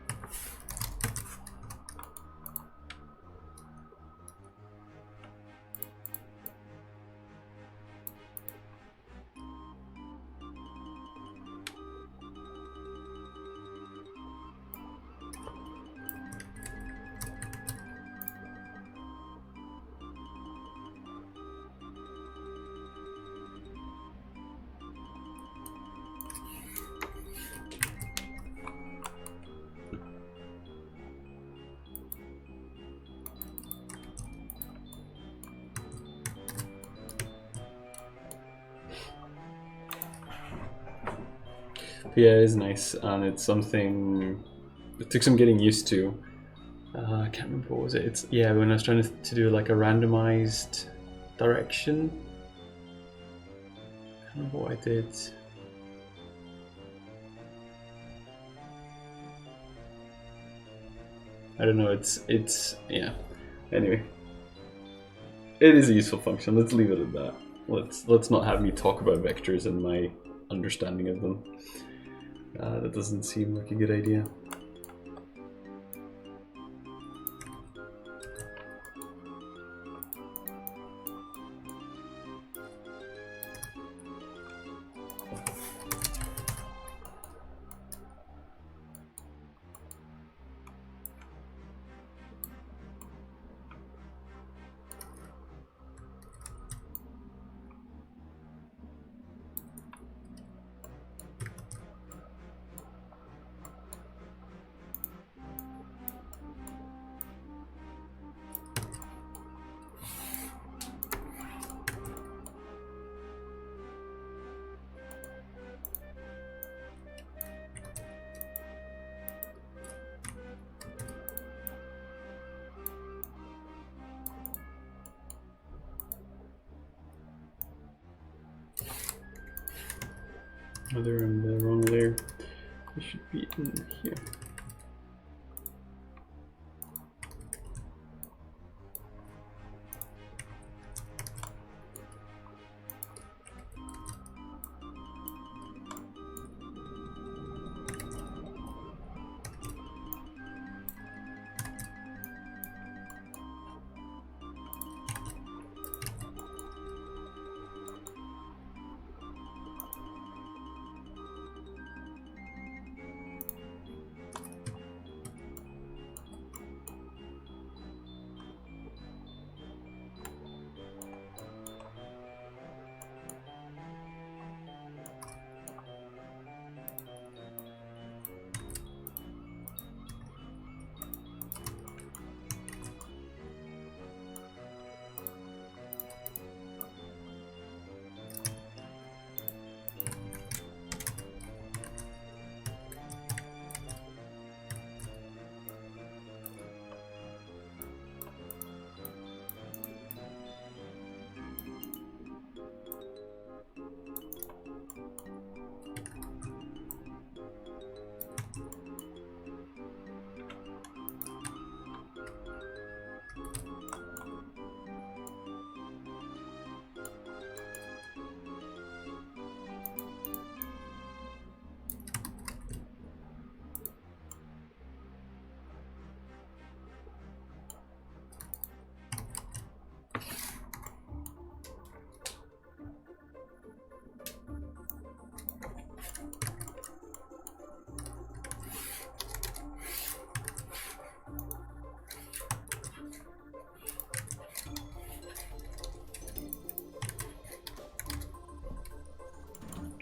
Yeah, it is nice, and it's something it took some getting used to. I can't remember what was it. It's when I was trying to do like a randomized direction. I can't remember what I did. I don't know. It's yeah. Anyway, it is a useful function. Let's leave it at that. Let's not have me talk about vectors and my understanding of them. That doesn't seem like a good idea. Oh, they're in the wrong layer. They should be in here.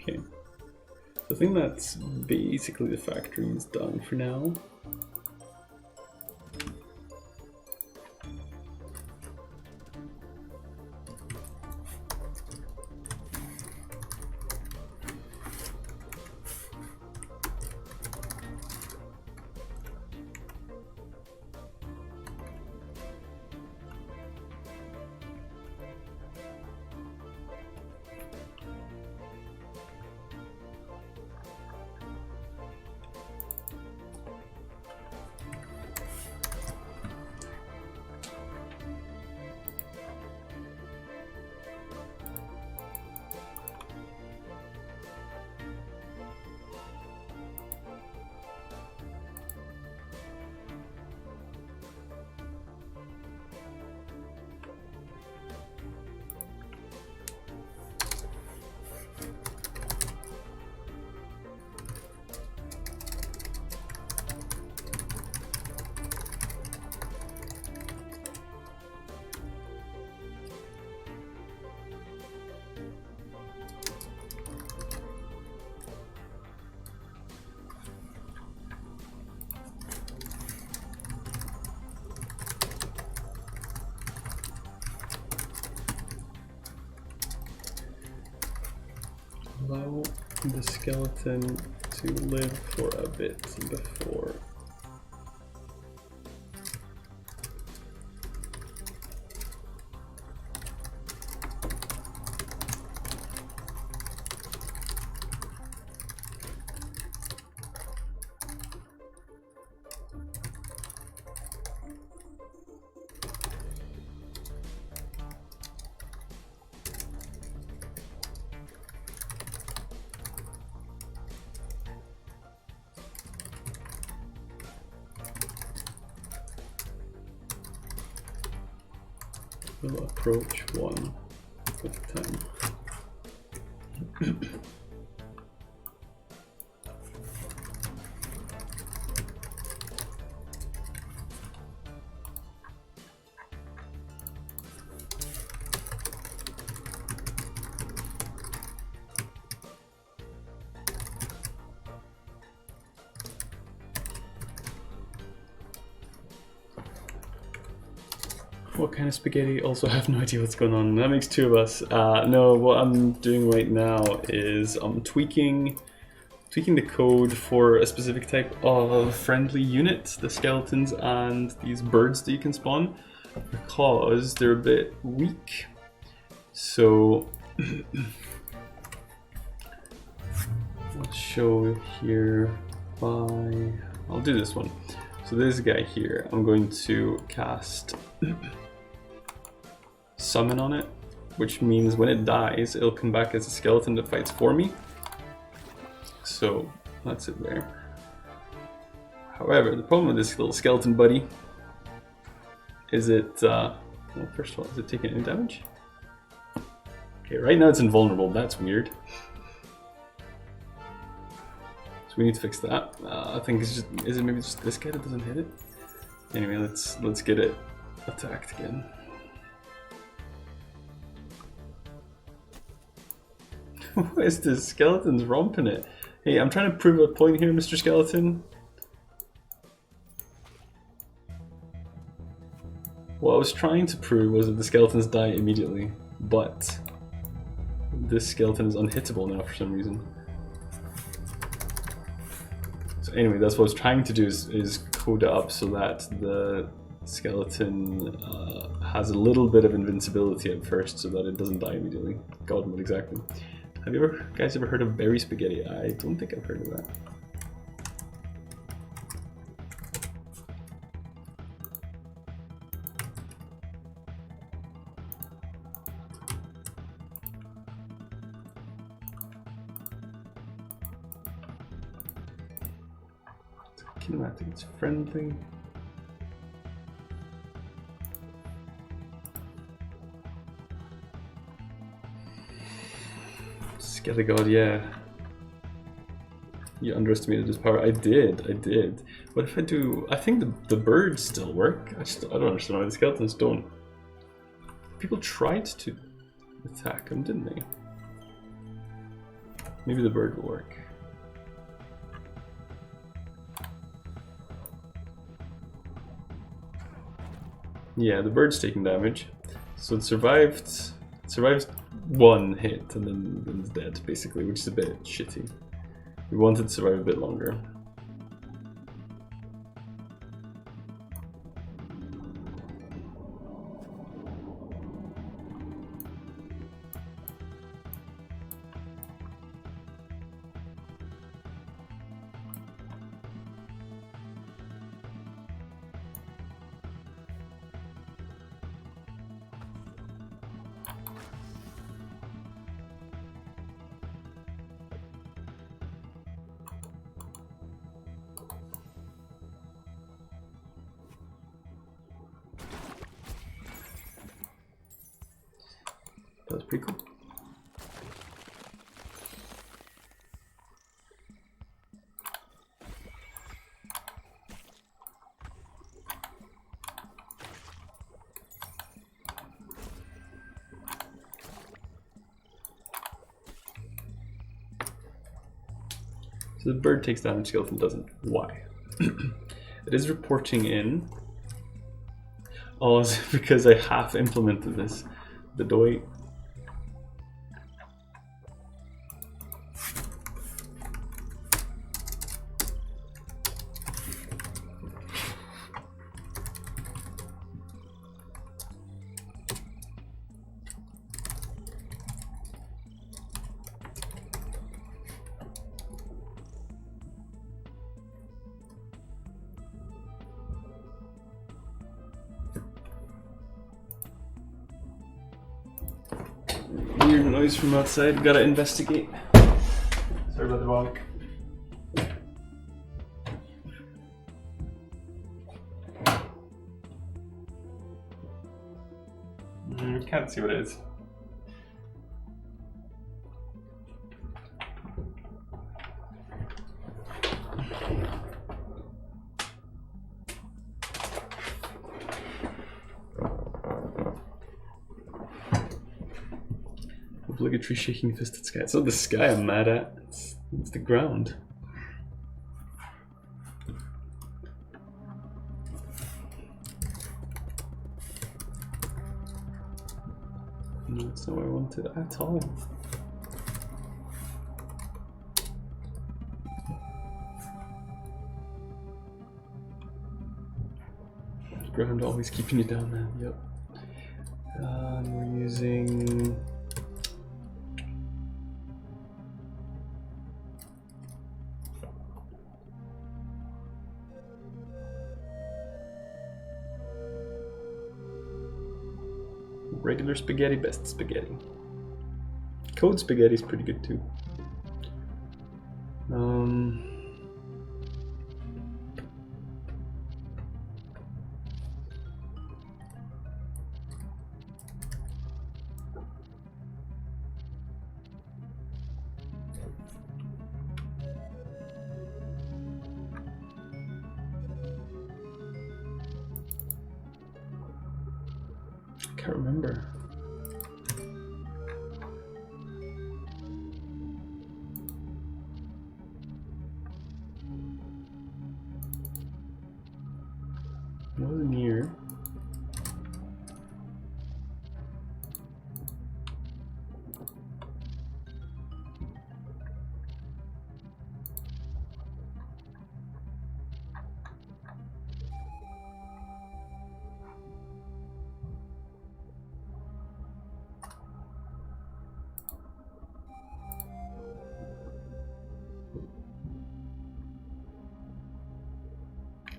Okay, so I think that's basically the factoring is done for now. Allow the skeleton to live for a bit before. We'll approach one at a time. What kind of spaghetti? Also have no idea what's going on. That makes two of us. No, what I'm doing right now is I'm tweaking the code for a specific type of friendly unit, the skeletons and these birds that you can spawn, because they're a bit weak. So I'll show here by, I'll do this one. So this guy here, I'm going to cast Summon on it, which means when it dies, it'll come back as a skeleton that fights for me. So that's it there. However, the problem with this little skeleton buddy is it, well, first of all, is it taking any damage? Okay, right now it's invulnerable, that's weird. So we need to fix that. I think it's just, is it maybe just this guy that doesn't hit it? Anyway, let's get it attacked again. What is this? Skeleton's romping it. Hey, I'm trying to prove a point here, Mr. Skeleton. What I was trying to prove was that the skeletons die immediately, but this skeleton is unhittable now for some reason. So anyway, that's what I was trying to do is code it up so that the skeleton has a little bit of invincibility at first so that it doesn't die immediately. God, what exactly? Have you guys ever heard of berry spaghetti? I don't think I've heard of that. Kinematic, it's friendly. Skelly God, yeah. You underestimated his power. I did. What if I do... I think the birds still work. I don't understand why the skeletons don't. People tried to attack him, didn't they? Maybe the bird will work. Yeah, the bird's taking damage. So it survives one hit and then it's dead, basically, which is a bit shitty. We wanted to survive a bit longer. That's pretty cool. So the bird takes damage, skeleton doesn't. Why? It is reporting in. Oh, is it because I half implemented this? The doi. weird noise from outside. Gotta investigate. Sorry about the walk. Can't see what it is. Obligatory shaking fist at sky. It's not the sky I'm mad at, it's the ground. No, that's not what I wanted at all. Ground always keeping you down, man. Yep. We're using. Regular spaghetti, best spaghetti. Code spaghetti is pretty good too. Can't remember. Wasn't here.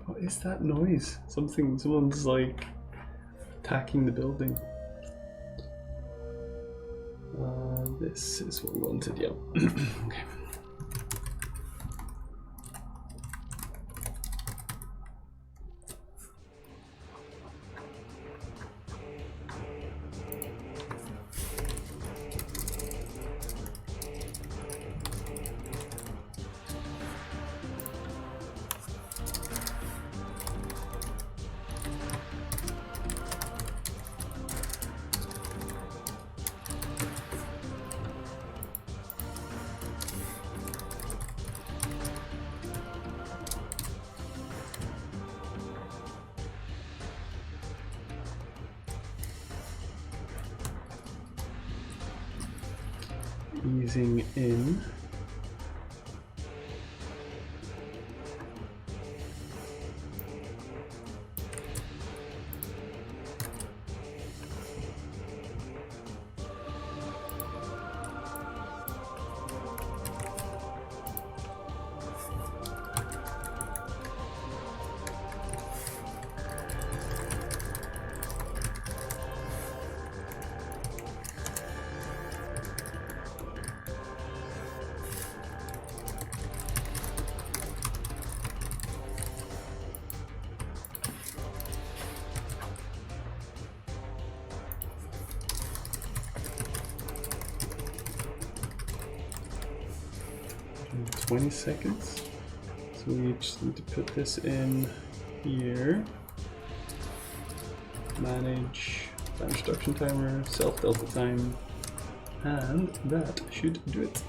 What is that noise? Someone's like attacking the building. This is what we wanted, yeah. Okay. Easing in. In 20 seconds. So we just need to put this in here. Manage time instruction timer, self delta time, and that should do it.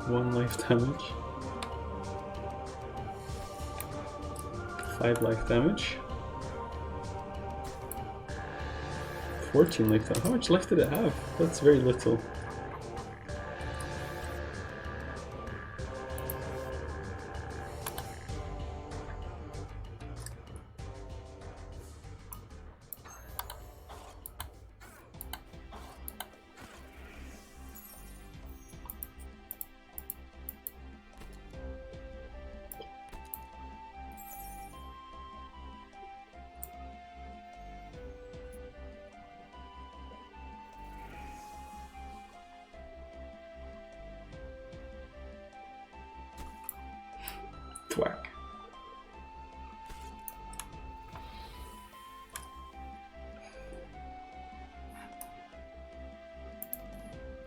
One life damage. 5 life damage. fortune like that. How much life did it have? That's very little. Thwack.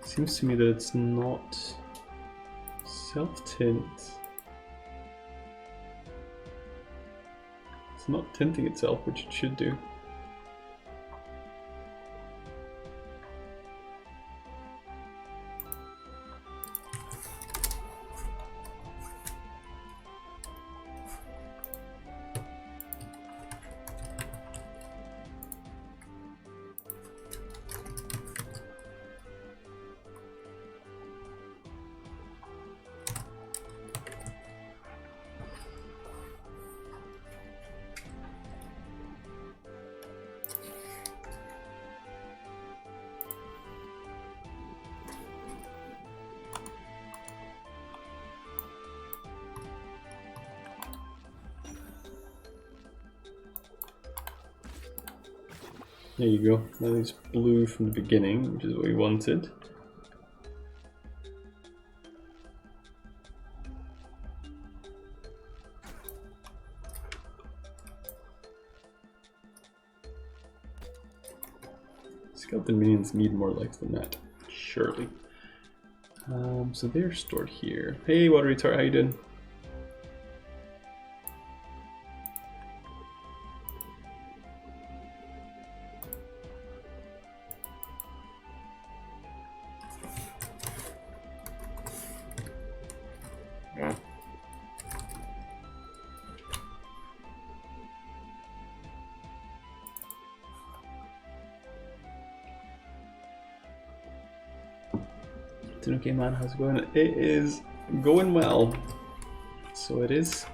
Seems to me that it's not self-tint. It's not tinting itself, which it should do. There you go. Now it's blue from the beginning, which is what we wanted. Skeleton minions need more life than that, surely. So they're stored here. Hey, Watery Tart, how you doing? Okay, man, how's it going? It is going well. So it is.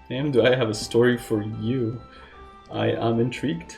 And do I have a story for you? I am intrigued.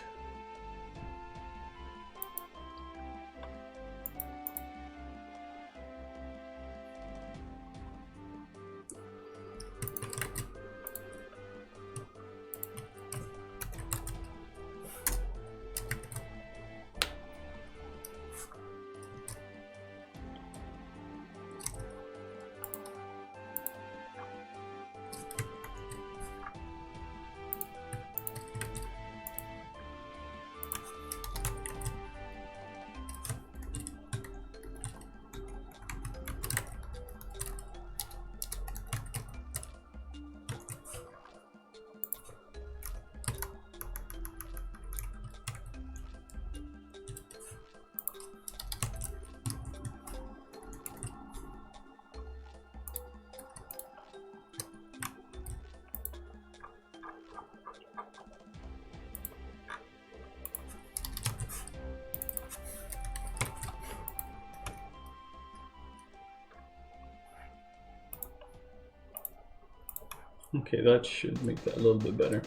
Okay, that should make that a little bit better.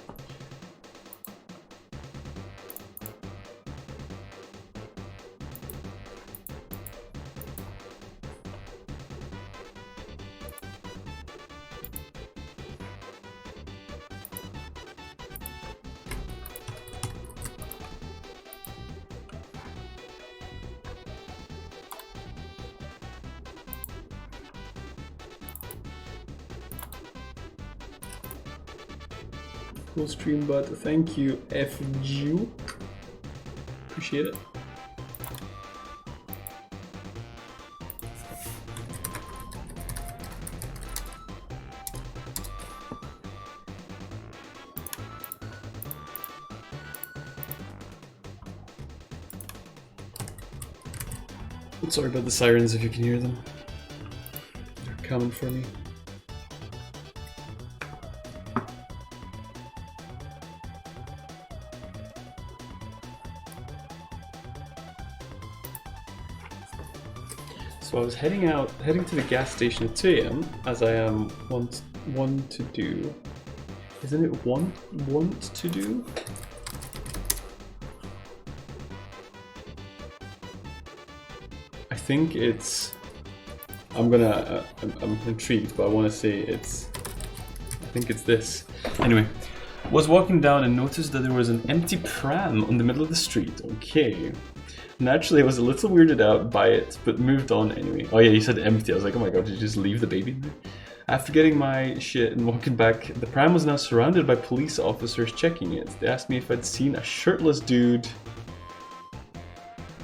Cool stream, but thank you, FG. Appreciate it. Sorry about the sirens if you can hear them. They're coming for me. So I was heading to the gas station at 2 a.m. as I am want to do. Isn't it want to do? I think it's. I'm intrigued, but I want to say it's. I think it's this. Anyway, was walking down and noticed that there was an empty pram on the middle of the street. Okay. Naturally, I was a little weirded out by it, but moved on anyway. Oh yeah, you said empty. I was like, oh my god, did you just leave the baby in there? After getting my shit and walking back, the pram was now surrounded by police officers checking it. They asked me if I'd seen a shirtless dude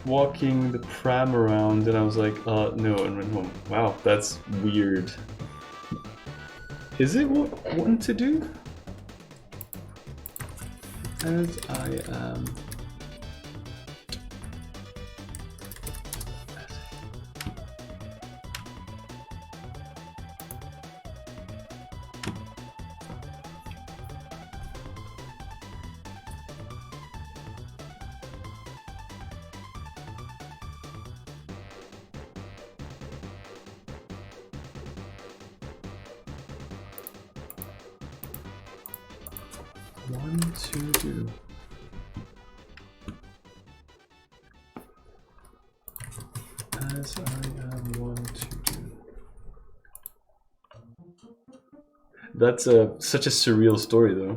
walking the pram around, and I was like, no, and went home. Wow, that's weird. Is it wanting to do? As I am... Want to do. As I am want to do. That's such a surreal story, though.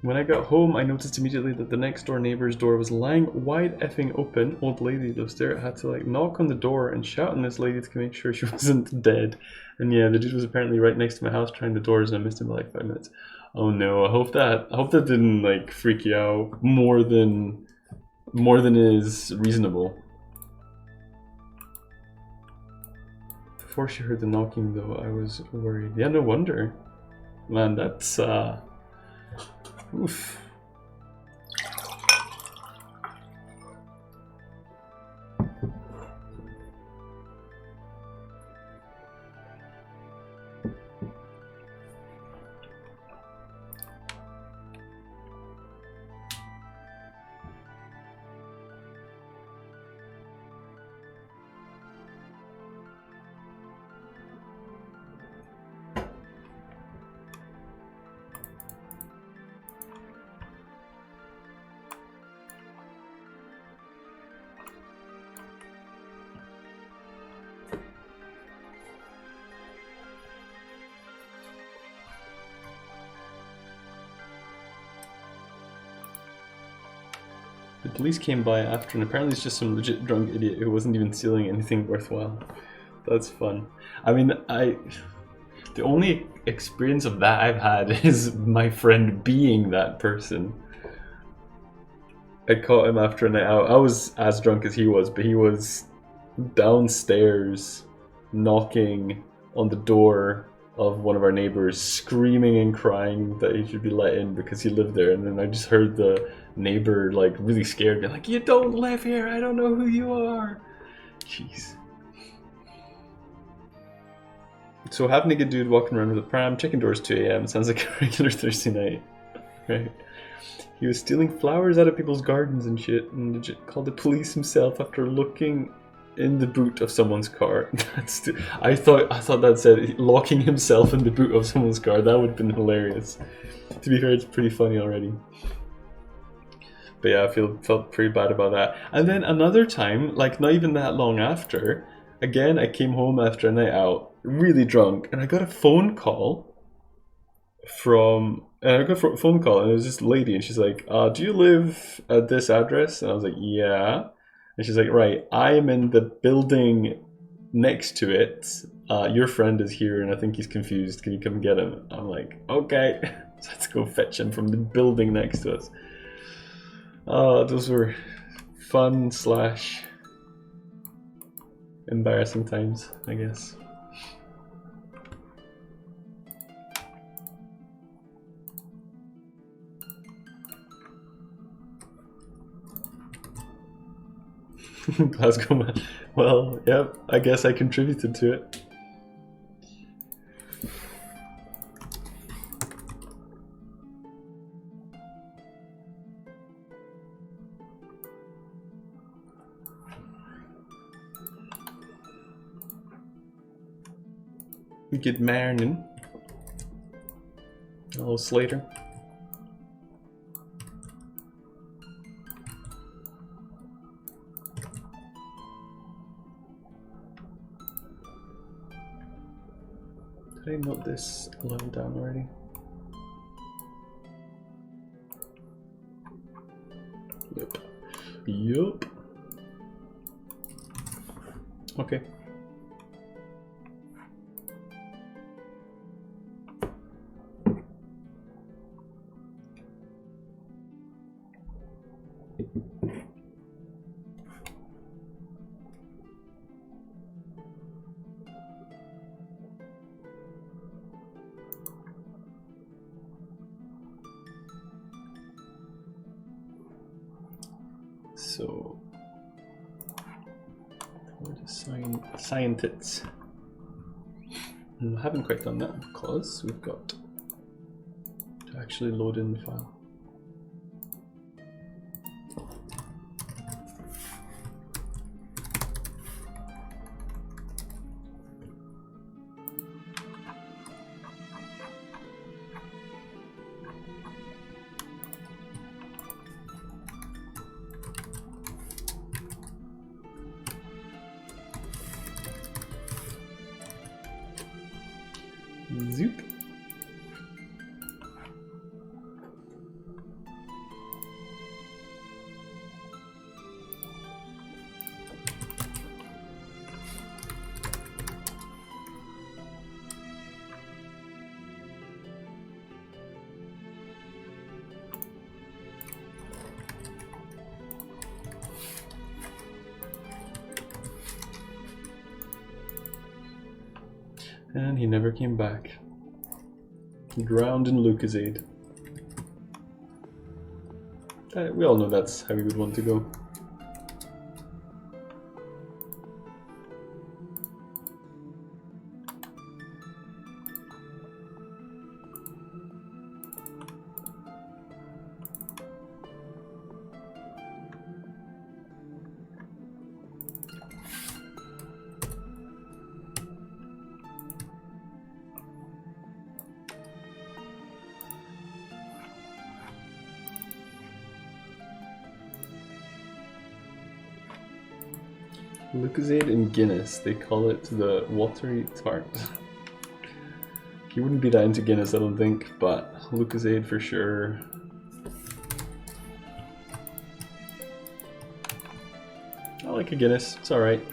When I got home, I noticed immediately that the next door neighbor's door was lying wide effing open. Old lady lives there. I had to like knock on the door and shout on this lady to make sure she wasn't dead. And yeah, the dude was apparently right next to my house trying the doors, and I missed him by like 5 minutes. Oh no! I hope that didn't like freak you out more than is reasonable. Before she heard the knocking, though, I was worried. Yeah, no wonder. Man, that's oof. The police came by after, and apparently it's just some legit drunk idiot who wasn't even stealing anything worthwhile. That's fun. I mean, the only experience of that I've had is my friend being that person. I caught him after a night out. I was as drunk as he was, but he was downstairs knocking on the door of one of our neighbors, screaming and crying that he should be let in because he lived there. And then I just heard the neighbor like really scared, being like, "You don't live here, I don't know who you are." Jeez. So half-naked dude walking around with a pram, checking doors 2 a.m. Sounds like a regular Thursday night. Right. He was stealing flowers out of people's gardens and shit, and legit called the police himself after looking in the boot of someone's car. I thought that said locking himself in the boot of someone's car. That would have been hilarious. To be fair, it's pretty funny already. But yeah, I felt pretty bad about that. And then another time, like not even that long after, again I came home after a night out, really drunk, and I got a phone call and it was this lady, and she's like, "Do you live at this address?" And I was like, "Yeah." And she's like, "Right, I am in the building next to it. Your friend is here, and I think he's confused. Can you come get him?" I'm like, "Okay." So let's go fetch him from the building next to us. Those were fun / embarrassing times, I guess. Glasgow man. Well, yep, I guess I contributed to it. Good morning. Hello, Slater. Did I note this a level down already? Yep. Yup. Okay. So, where to scientists? I haven't quite done that because we've got to actually load in the file. Zoop. And he never came back. Drowned in Lucozade. We all know that's how we would want to go. Lucozade and Guinness, they call it the watery tart. He wouldn't be that into Guinness, I don't think, but Lucozade for sure. I like a Guinness, it's alright.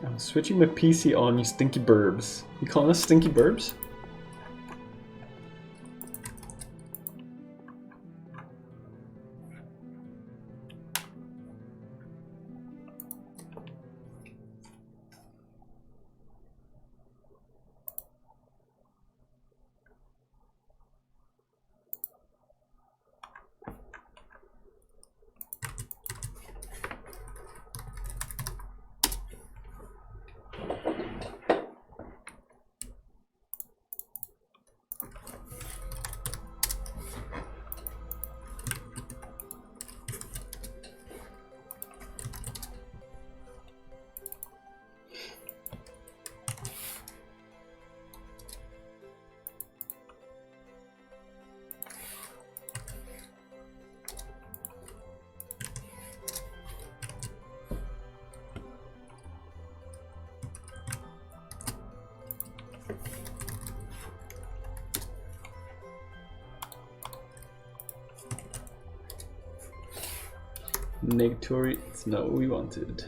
I'm switching my PC on, you stinky burbs. You calling us stinky burbs? Negatory, it's not what we wanted.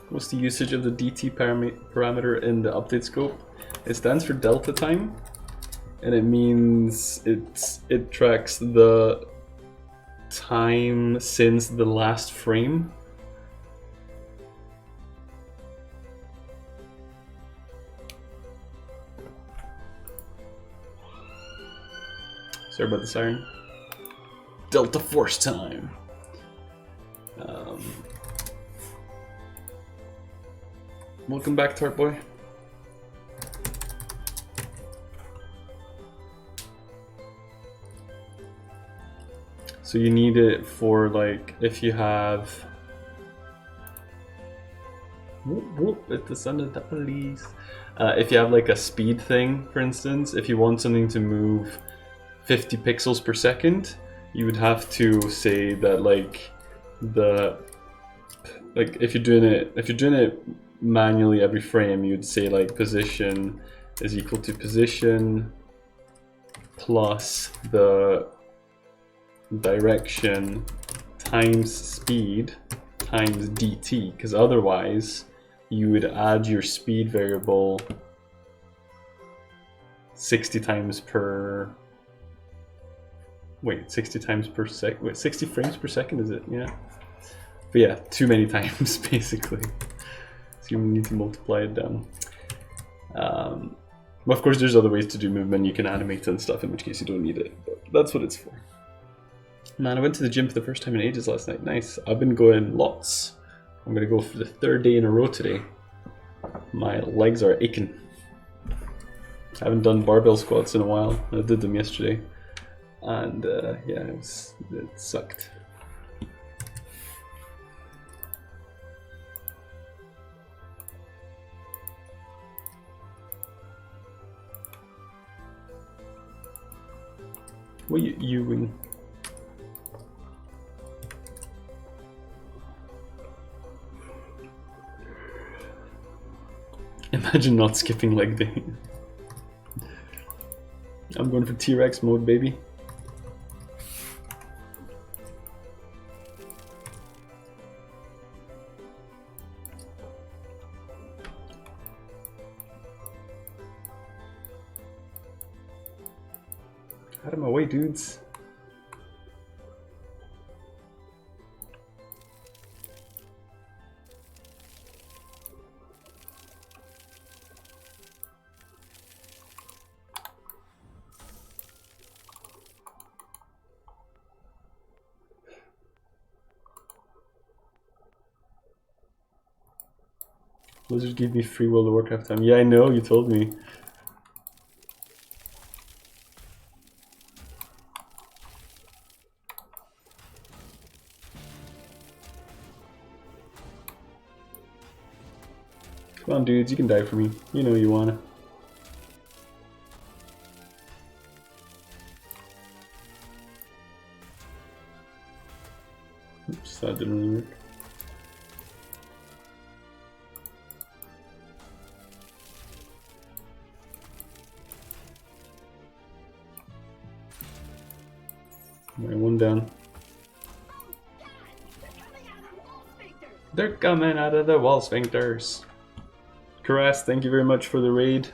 What's the usage of the DT parameter in the update scope? It stands for delta time, and it means it tracks the time since the last frame. Sorry about the siren. Delta force time. Welcome back, Tart Boy. So you need it for like if you have at the sun of the police. If you have like a speed thing, for instance, if you want something to move 50 pixels per second, you would have to say that like if you're doing it manually every frame, you'd say like position is equal to position plus the direction times speed times dt, because otherwise you would add your speed variable 60 times per 60 times per sec. Wait, 60 frames per second is it? Yeah. But yeah, too many times basically. So you need to multiply it down. Of course, there's other ways to do movement. You can animate and stuff, in which case you don't need it. But that's what it's for. Man, I went to the gym for the first time in ages last night. Nice. I've been going lots. I'm gonna go for the 3rd day in a row today. My legs are aching. I haven't done barbell squats in a while. I did them yesterday. And yeah, it sucked. What are you doing? Imagine not skipping leg day. I'm going for T-Rex mode, baby. Out of my way, dudes. Blizzard gave me free World of Warcraft time. Yeah, I know, you told me. Come on, dudes, you can die for me. You know you wanna. Oops, that didn't really work. Alright, one down. They're coming out of the wall sphincters. Karas, thank you very much for the raid.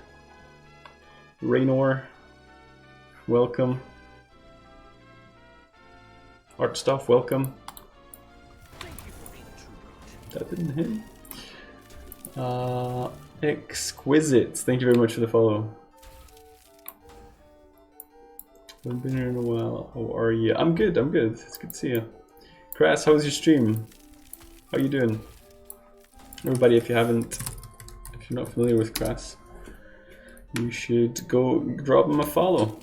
Raynor, welcome. Art Stuff, welcome. That didn't hit. Exquisite, thank you very much for the follow. Haven't been here in a while. How are you? I'm good, I'm good. It's good to see you. Karas, how was your stream? How you doing? Everybody, if you're not familiar with Karas, you should go drop him a follow.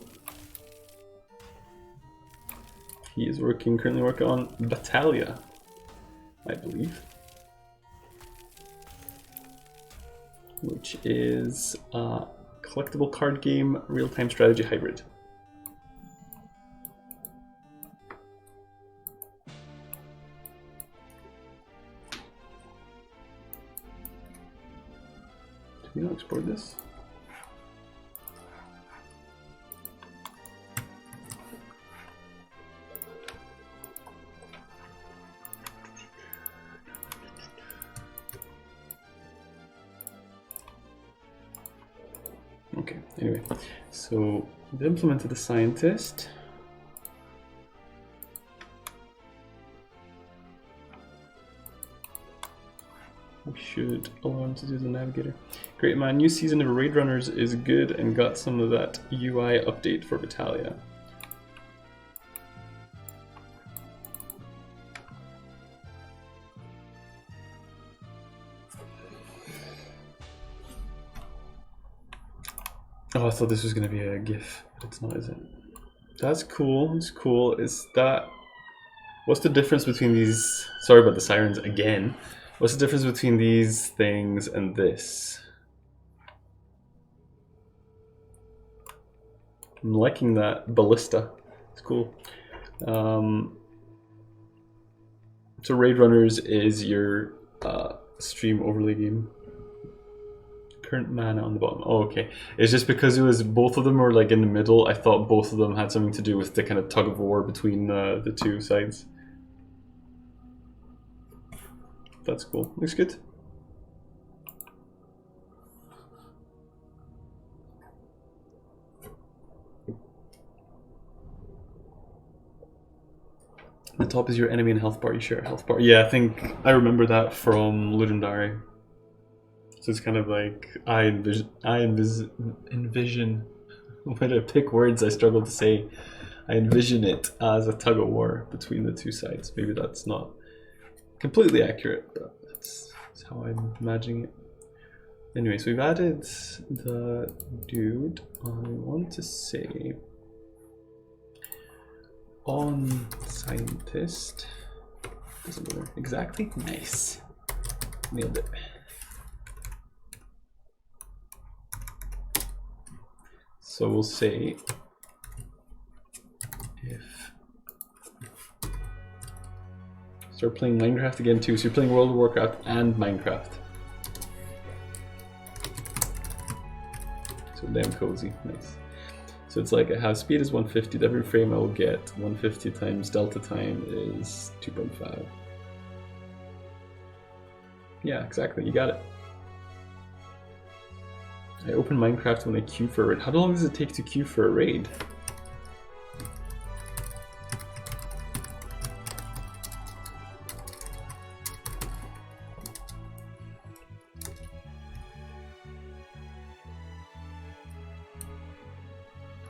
He is currently working on Battalia, I believe. which is a collectible card game, real-time strategy hybrid. Did we not export this? Okay, anyway, so we've implemented the scientist. We should allow him to do the navigator. Great man, new season of Raid Runners is good and got some of that UI update for Battalia. Oh, I thought this was going to be a GIF, but it's not, is it? That's cool. It's cool. Is that... What's the difference between these... Sorry about the sirens again. What's the difference between these things and this? I'm liking that ballista. It's cool. So Raid Runners is your stream overlay game. Current mana on the bottom. Oh, okay. It's just because it was both of them were like in the middle. I thought both of them had something to do with the kind of tug of war between the two sides. That's cool. Looks good. The top is your enemy and health bar. You share a health bar. Yeah, I think I remember that from Ludum Dare. So it's kind of like I envision when I pick words I struggle to say. I envision it as a tug of war between the two sides. Maybe that's not completely accurate, but that's how I'm imagining it. Anyway, so we've added the dude. I want to say on scientist. Doesn't matter exactly. Nice, nailed it. So we'll say if start playing Minecraft again too. So you're playing World of Warcraft and Minecraft. So damn cozy, nice. So it's like I have speed is 150. Every frame I will get 150 times delta time is 2.5. Yeah, exactly. You got it. I open Minecraft when I queue for a raid. How long does it take to queue for a raid?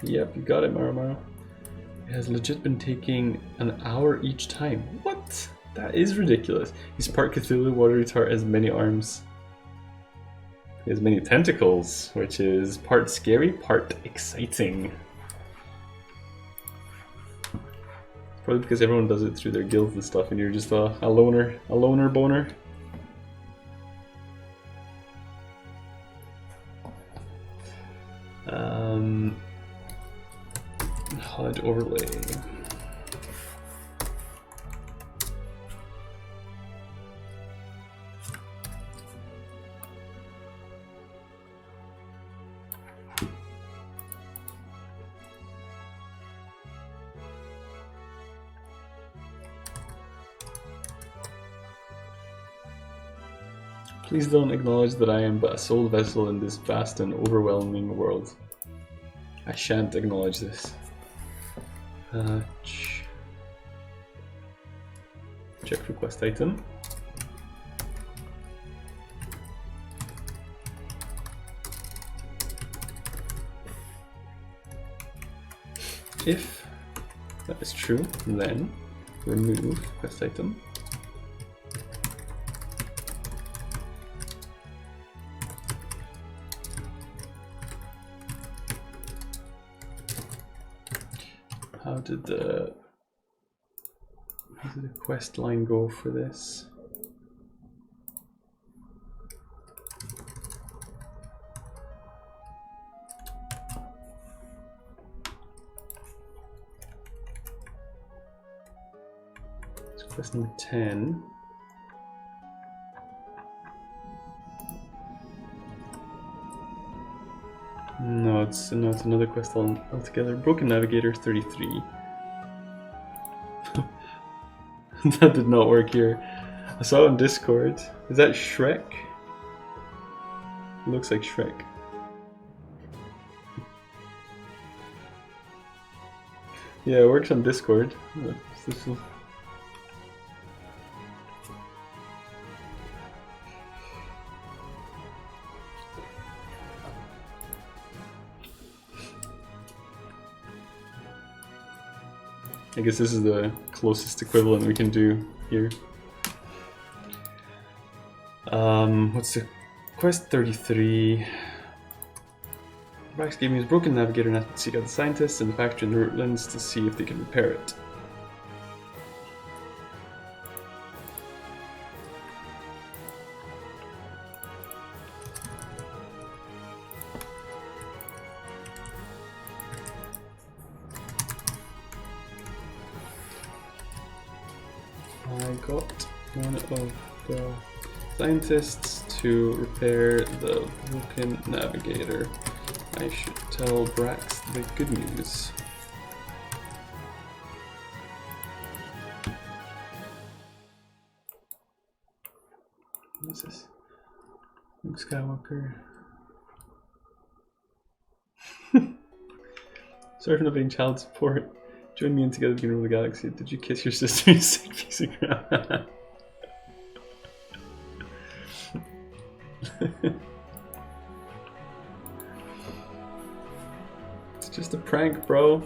Yep, you got it, Maramaro. It has legit been taking an hour each time. What? That is ridiculous. He's part Cthulhu, Watery Tart has many arms. He has many tentacles, which is part scary, part exciting. Probably because everyone does it through their guilds and stuff, and you're just a loner boner. HUD overlay. Please don't acknowledge that I am but a soul vessel in this vast and overwhelming world. I shan't acknowledge this. Check request item. If that is true, then remove request item. How did the quest line go for this? It's quest number 10. No, it's another quest altogether. Broken Navigator 33. That did not work here. I saw it on Discord. Is that Shrek? It looks like Shrek. Yeah, it works on Discord. This is... I guess this is the closest equivalent we can do here. What's the quest 33? Brax gave me his broken navigator and asked me to seek out the scientists in the factory in the Rootlands to see if they can repair it. I got one of the scientists to repair the broken navigator. I should tell Brax the good news. What is this? Luke Skywalker. Sorry for not being child support. Join me and together we can rule the galaxy. Did you kiss your sister, you sick piece of crap? It's just a prank, bro.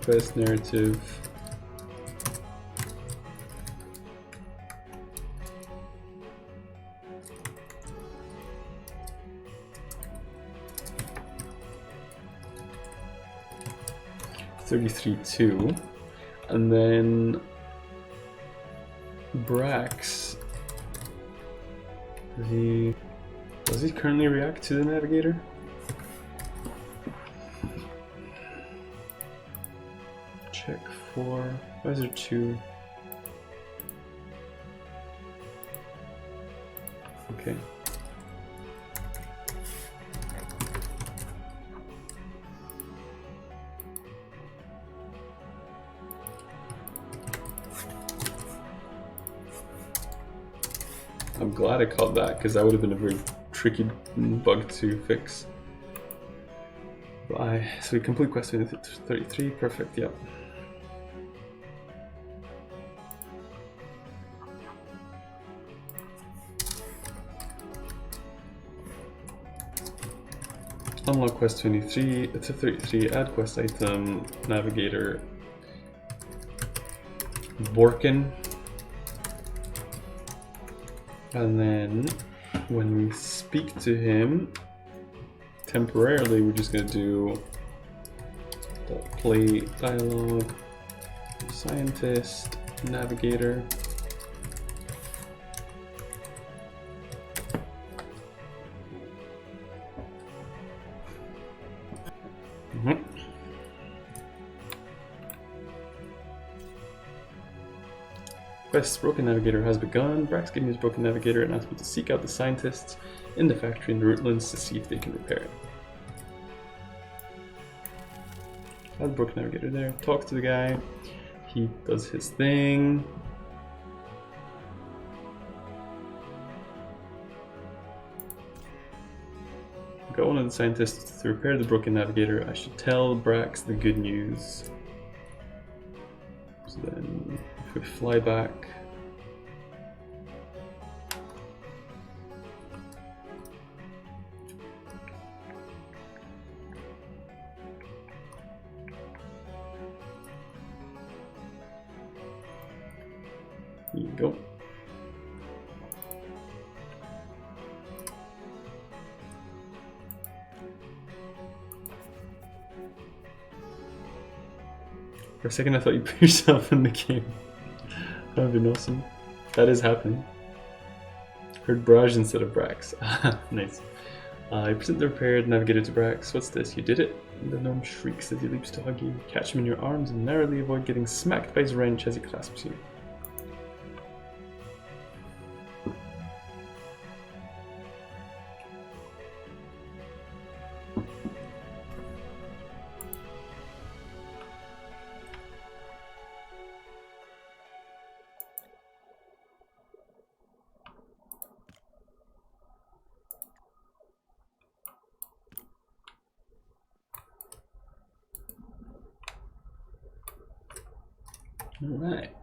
Quest narrative. (33)2, and then Brax. Does he currently react to the navigator? Check for. Why is there 2? Okay. I'm glad I caught that because that would have been a very tricky bug to fix. Bye. So we complete quest 33. Perfect. Yep. Unlock quest 23, it's a 33, add quest item, navigator, Borkin. And then when we speak to him, temporarily we're just going to do play dialogue, scientist, navigator. Quest's broken navigator has begun. Brax gave me his broken navigator and asked me to seek out the scientists in the factory in the Rootlands to see if they can repair it. I have the broken navigator there. Talk to the guy. He does his thing. Got one of the scientists to repair the broken navigator. I should tell Brax the good news. So then, if we fly back. Here you go. For a second I thought you put yourself in the game. That would have been awesome. That is happening. Heard Barrage instead of Brax. Nice. You present the repaired, navigated to Brax. What's this? You did it? The gnome shrieks as he leaps to hug you. Catch him in your arms and narrowly avoid getting smacked by his wrench as he clasps you. Alright.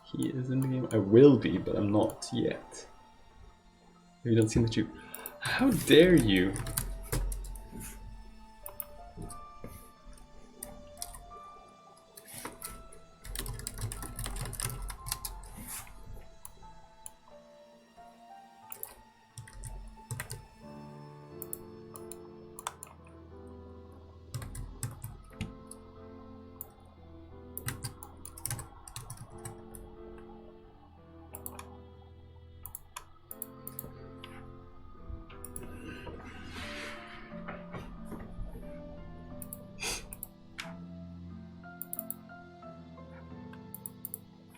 He is in the game. I will be, but I'm not yet. You don't seem that you... How dare you?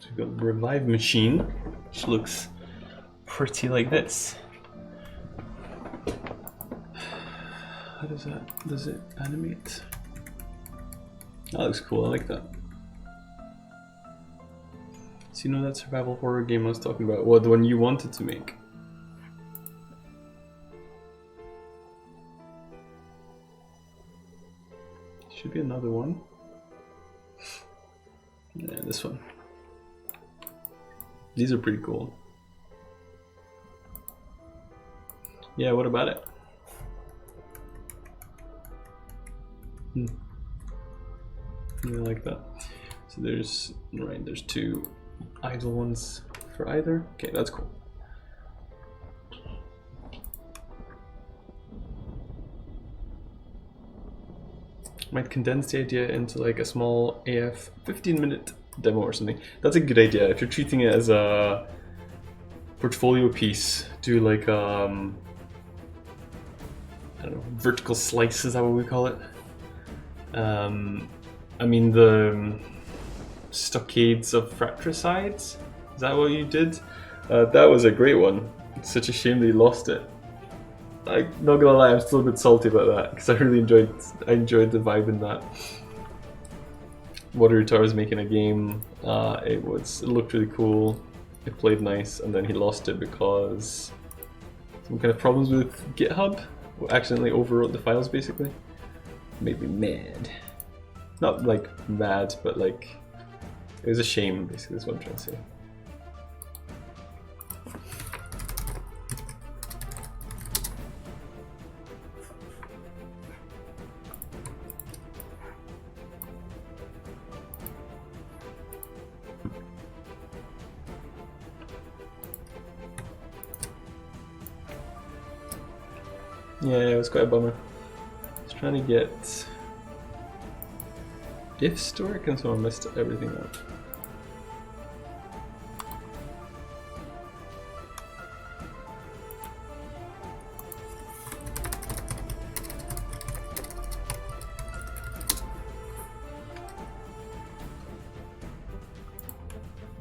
So we've got the revive machine, which looks pretty like this. How does that, does it animate? That looks cool, I like that. So you know that survival horror game I was talking about? Well, the one you wanted to make. Should be another one. Yeah, this one. These are pretty cool. Yeah, what about it? Yeah, I like that. So there's, right, there's two idle ones for either. Okay, that's cool. Might condense the idea into like a small AF 15-minute demo or something. That's a good idea. If you're treating it as a portfolio piece, do like I don't know, vertical slice, is that what we call it? I mean the stockades of fratricides. Is that what you did? That was a great one. It's such a shame that you lost it. I'm not gonna lie, I'm still a bit salty about that because I really enjoyed the vibe in that. Watery Tower was making a game. It looked really cool. It played nice, and then he lost it because some kind of problems with GitHub. Accidentally overwrote the files, basically. Made me mad. Not like mad, but like it was a shame. Basically, is what I'm trying to say. Yeah, it was quite a bummer. I was trying to get ifs to work, and so I messed everything up.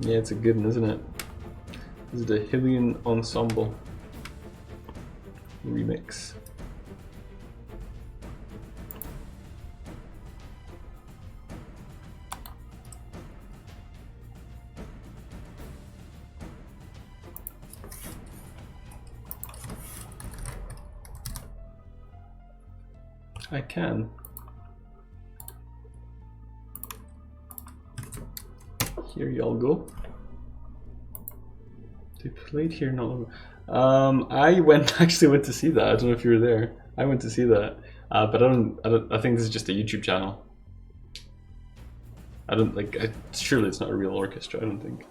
Yeah, it's a good one, isn't it? This is the Hylian Ensemble remix. I can. Here y'all go. They played here not long. I actually went to see that. I don't know if you were there. I went to see that, but I think this is just a YouTube channel. I don't like. Surely it's not a real orchestra. I don't think.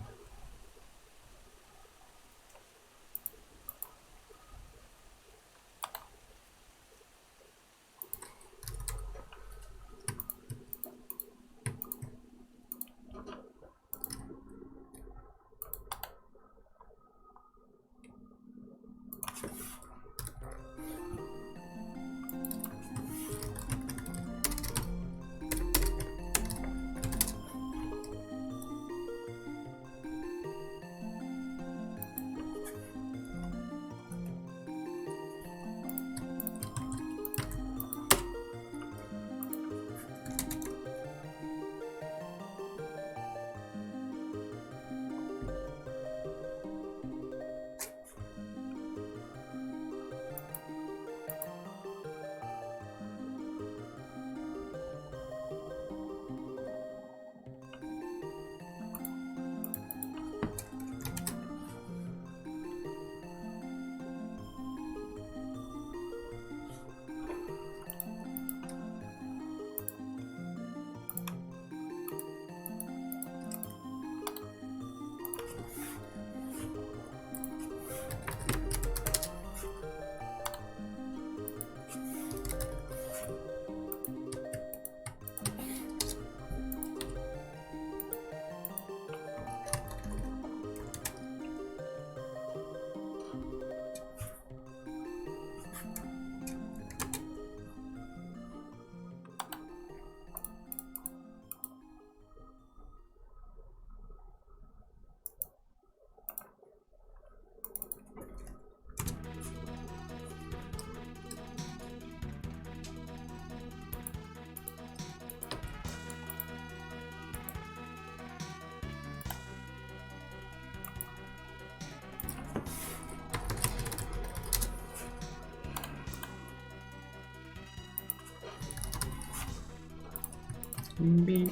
Beep.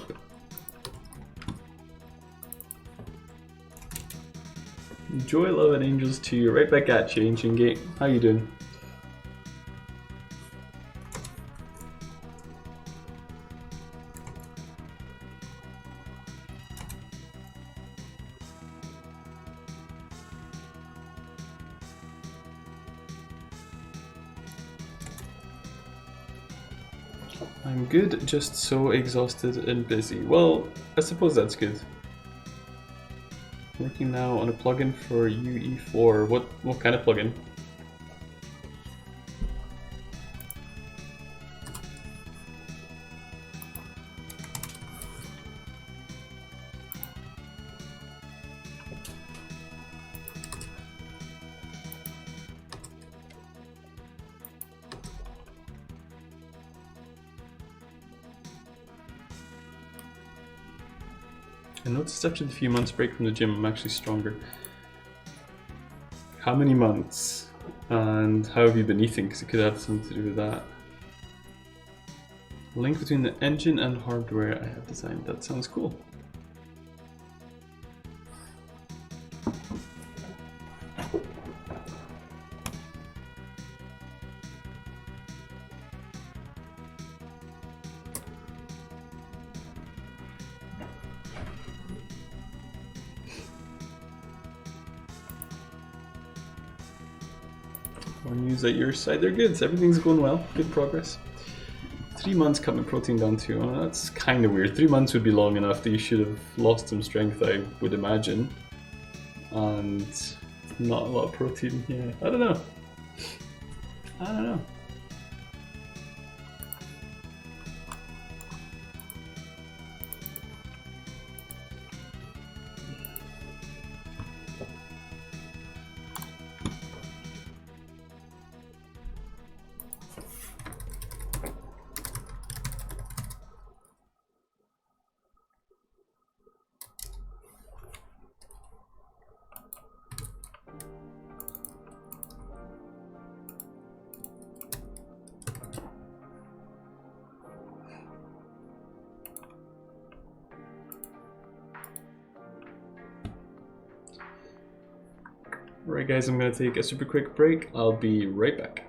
Joy, love, and angels to you. Right back at you, Ancient Gate. How you doing? I'm good, just so exhausted and busy. Well, I suppose that's good. Working now on a plugin for UE4. What kind of plugin? I noticed after the few months break from the gym, I'm actually stronger. How many months? And how have you been eating? Because it could have something to do with that. Link between the engine and hardware I have designed. That sounds cool. More news at your side. They're good. Everything's going well. Good progress. 3 months cut my protein down to. Oh, that's kind of weird. 3 months would be long enough that you should have lost some strength, I would imagine. And not a lot of protein. Yeah, I don't know. I don't know. Alright guys, I'm going to take a super quick break. I'll be right back.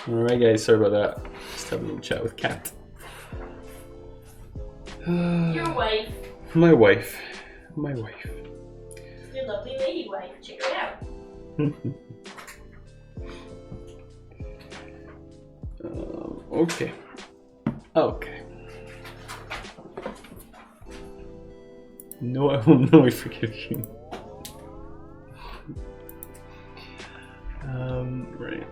Alright guys, sorry about that. Just have a little chat with Kat. Your wife. My wife. My wife. Your lovely lady wife. Check her out. Okay. Okay. No, I will know I forgive you. Right.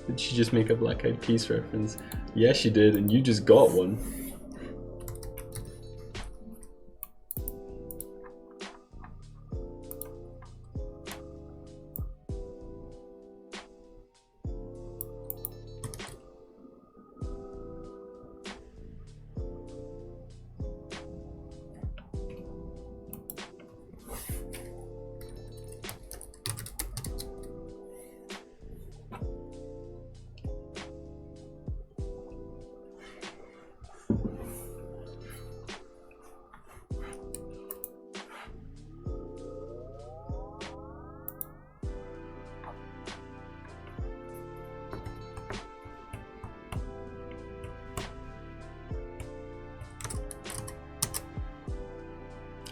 Did she just make a Black Eyed Peas reference? Yeah, she did, and you just got one.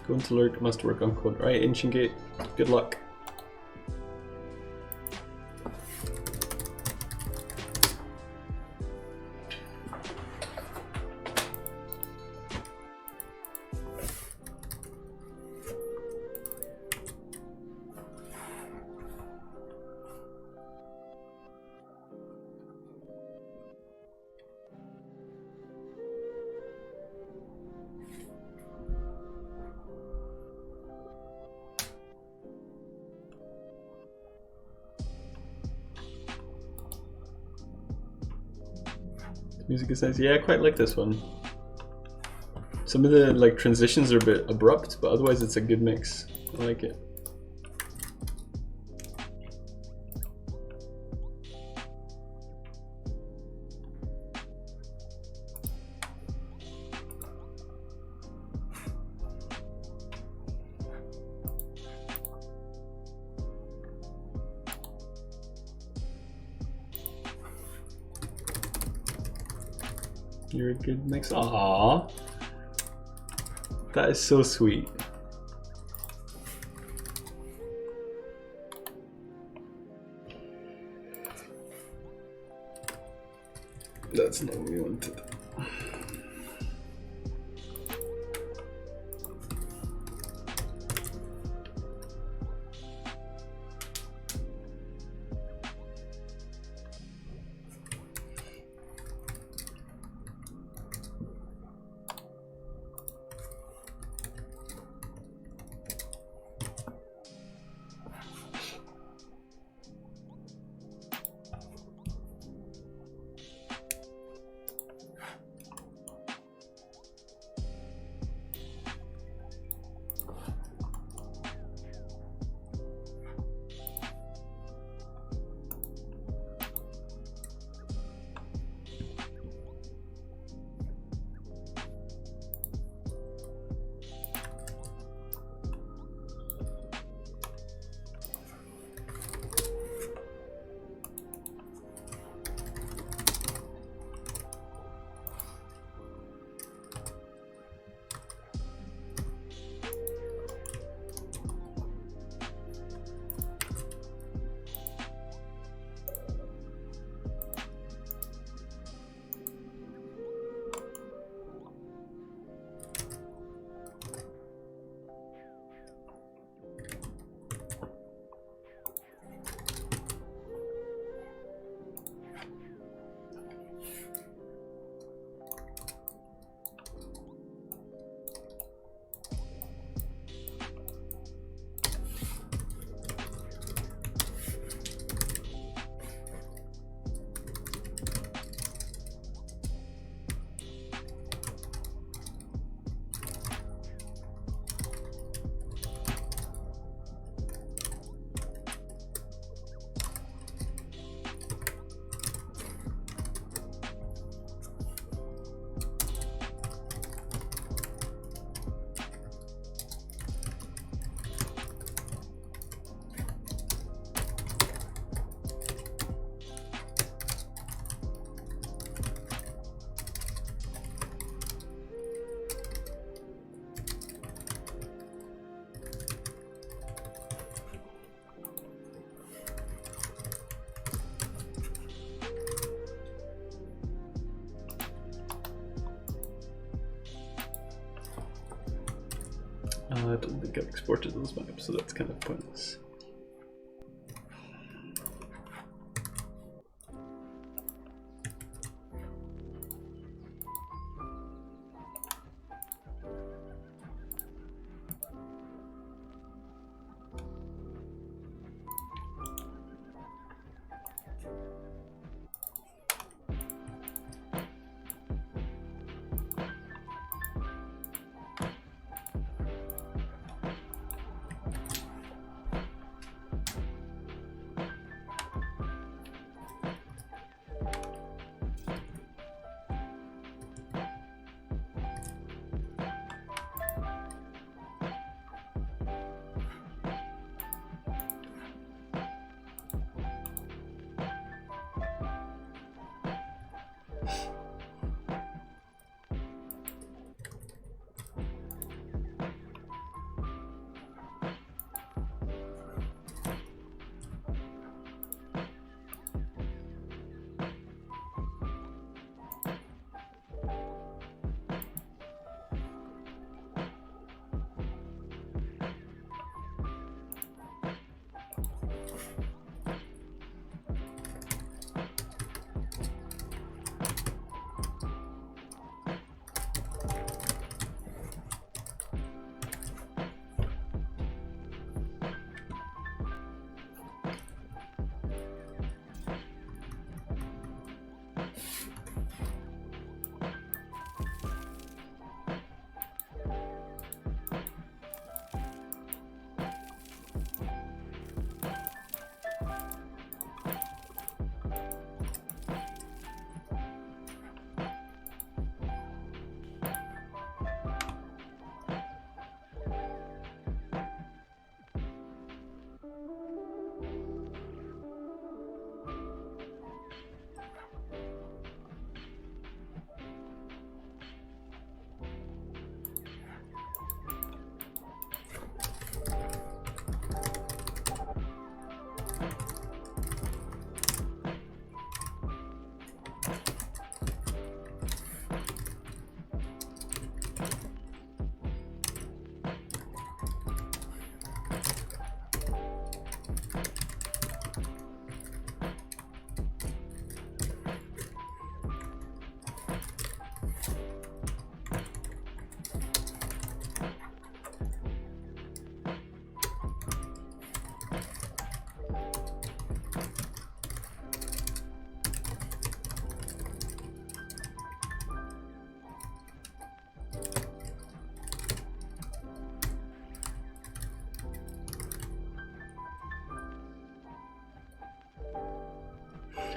Going to lurk, must work on code. Right, Ancient Gate, good luck. Music is nice. Yeah, I quite like this one. Some of the like transitions are a bit abrupt, but otherwise it's a good mix. I like it. You're a good mix. Aww. That is so sweet. That's not what we wanted. I don't think I've exported those maps, so that's kind of pointless.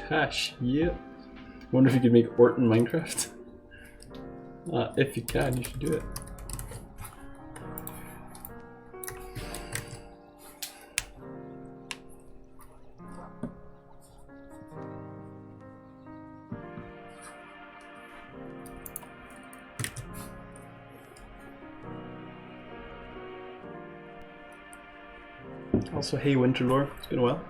Hash, yep. Wonder if you could make Orton Minecraft. If you can, you should do it. Also, hey Winterlore, it's been a while.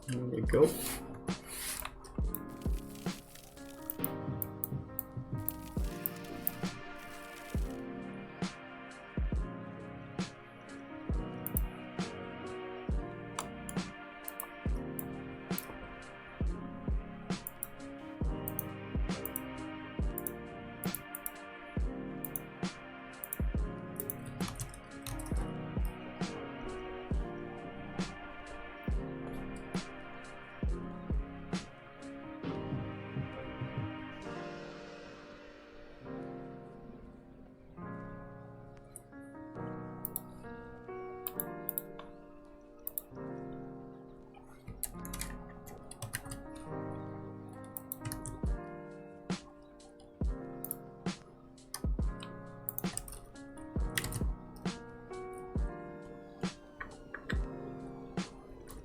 There we go.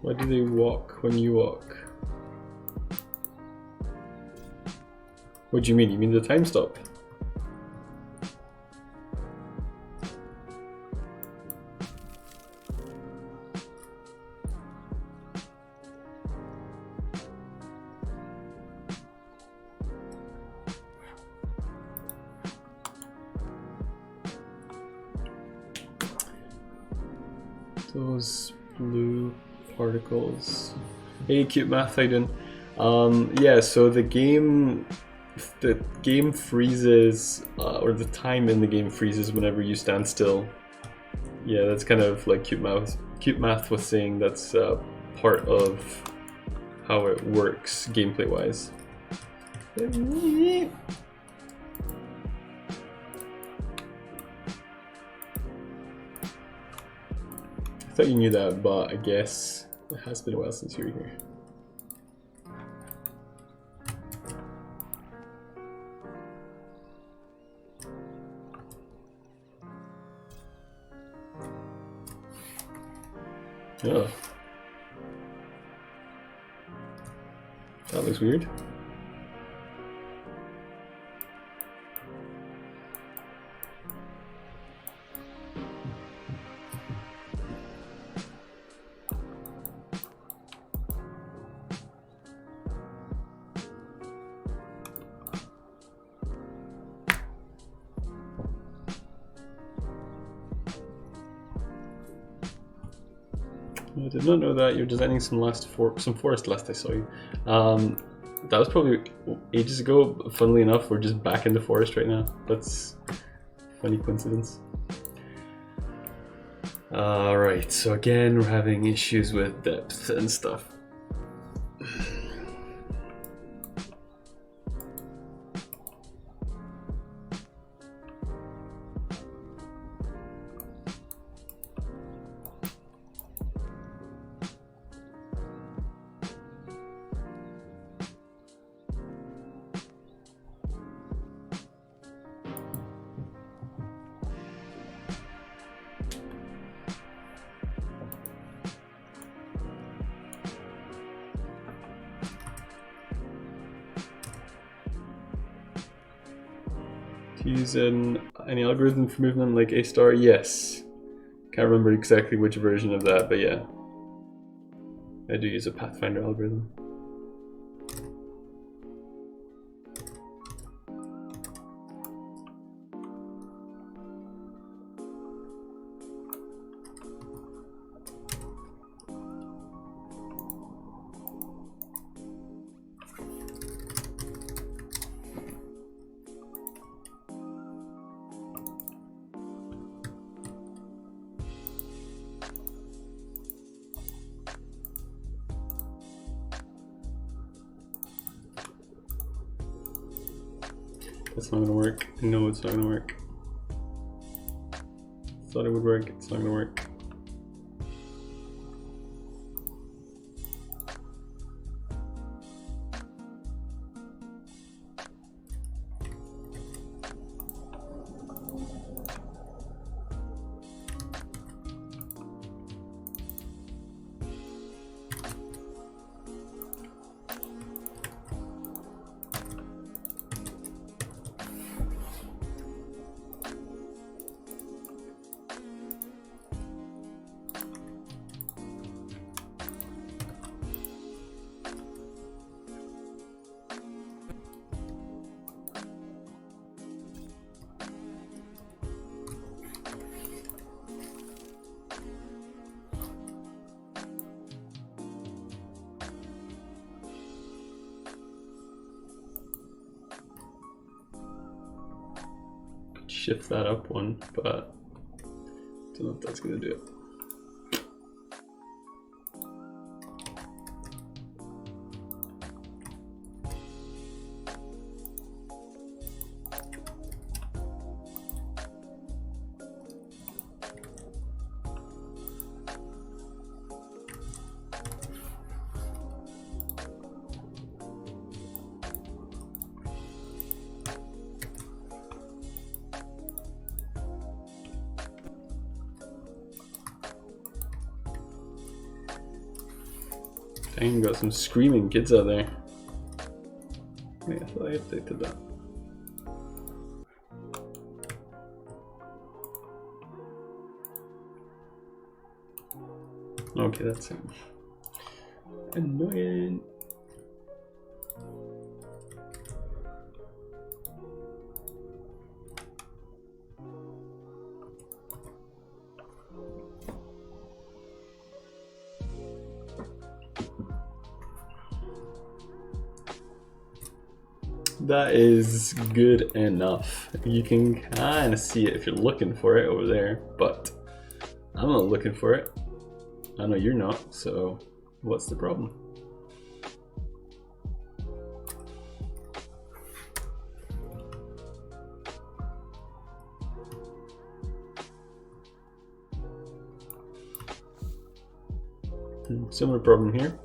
Why do they walk when you walk? What do you mean? You mean the time stop? Those blue particles. Hey, cute math, how you doing? Yeah, so the game freezes, or the time in the game freezes whenever you stand still. Yeah, that's kind of like cute math. Cute math was saying that's part of how it works gameplay wise. I thought you knew that, but I guess it has been a while since you were here. Oh. That looks weird. I did not know that you're designing some forest last I saw you. That was probably ages ago. Funnily enough, we're just back in the forest right now. That's a funny coincidence. Alright, so again, we're having issues with depth and stuff. Use any algorithm for movement like A-star? Yes. Can't remember exactly which version of that, but yeah. I do use a Pathfinder algorithm. That's not gonna work. No, it's not gonna work. Thought it would work, it's not gonna work. Shift that up one, but don't know if that's gonna do it. Dang, got some screaming kids out there. Wait, I thought I updated that. Okay, that's it. Annoying. That is good enough. You can kind of see it if you're looking for it over there, but I'm not looking for it. I know you're not, so what's the problem? Similar problem here.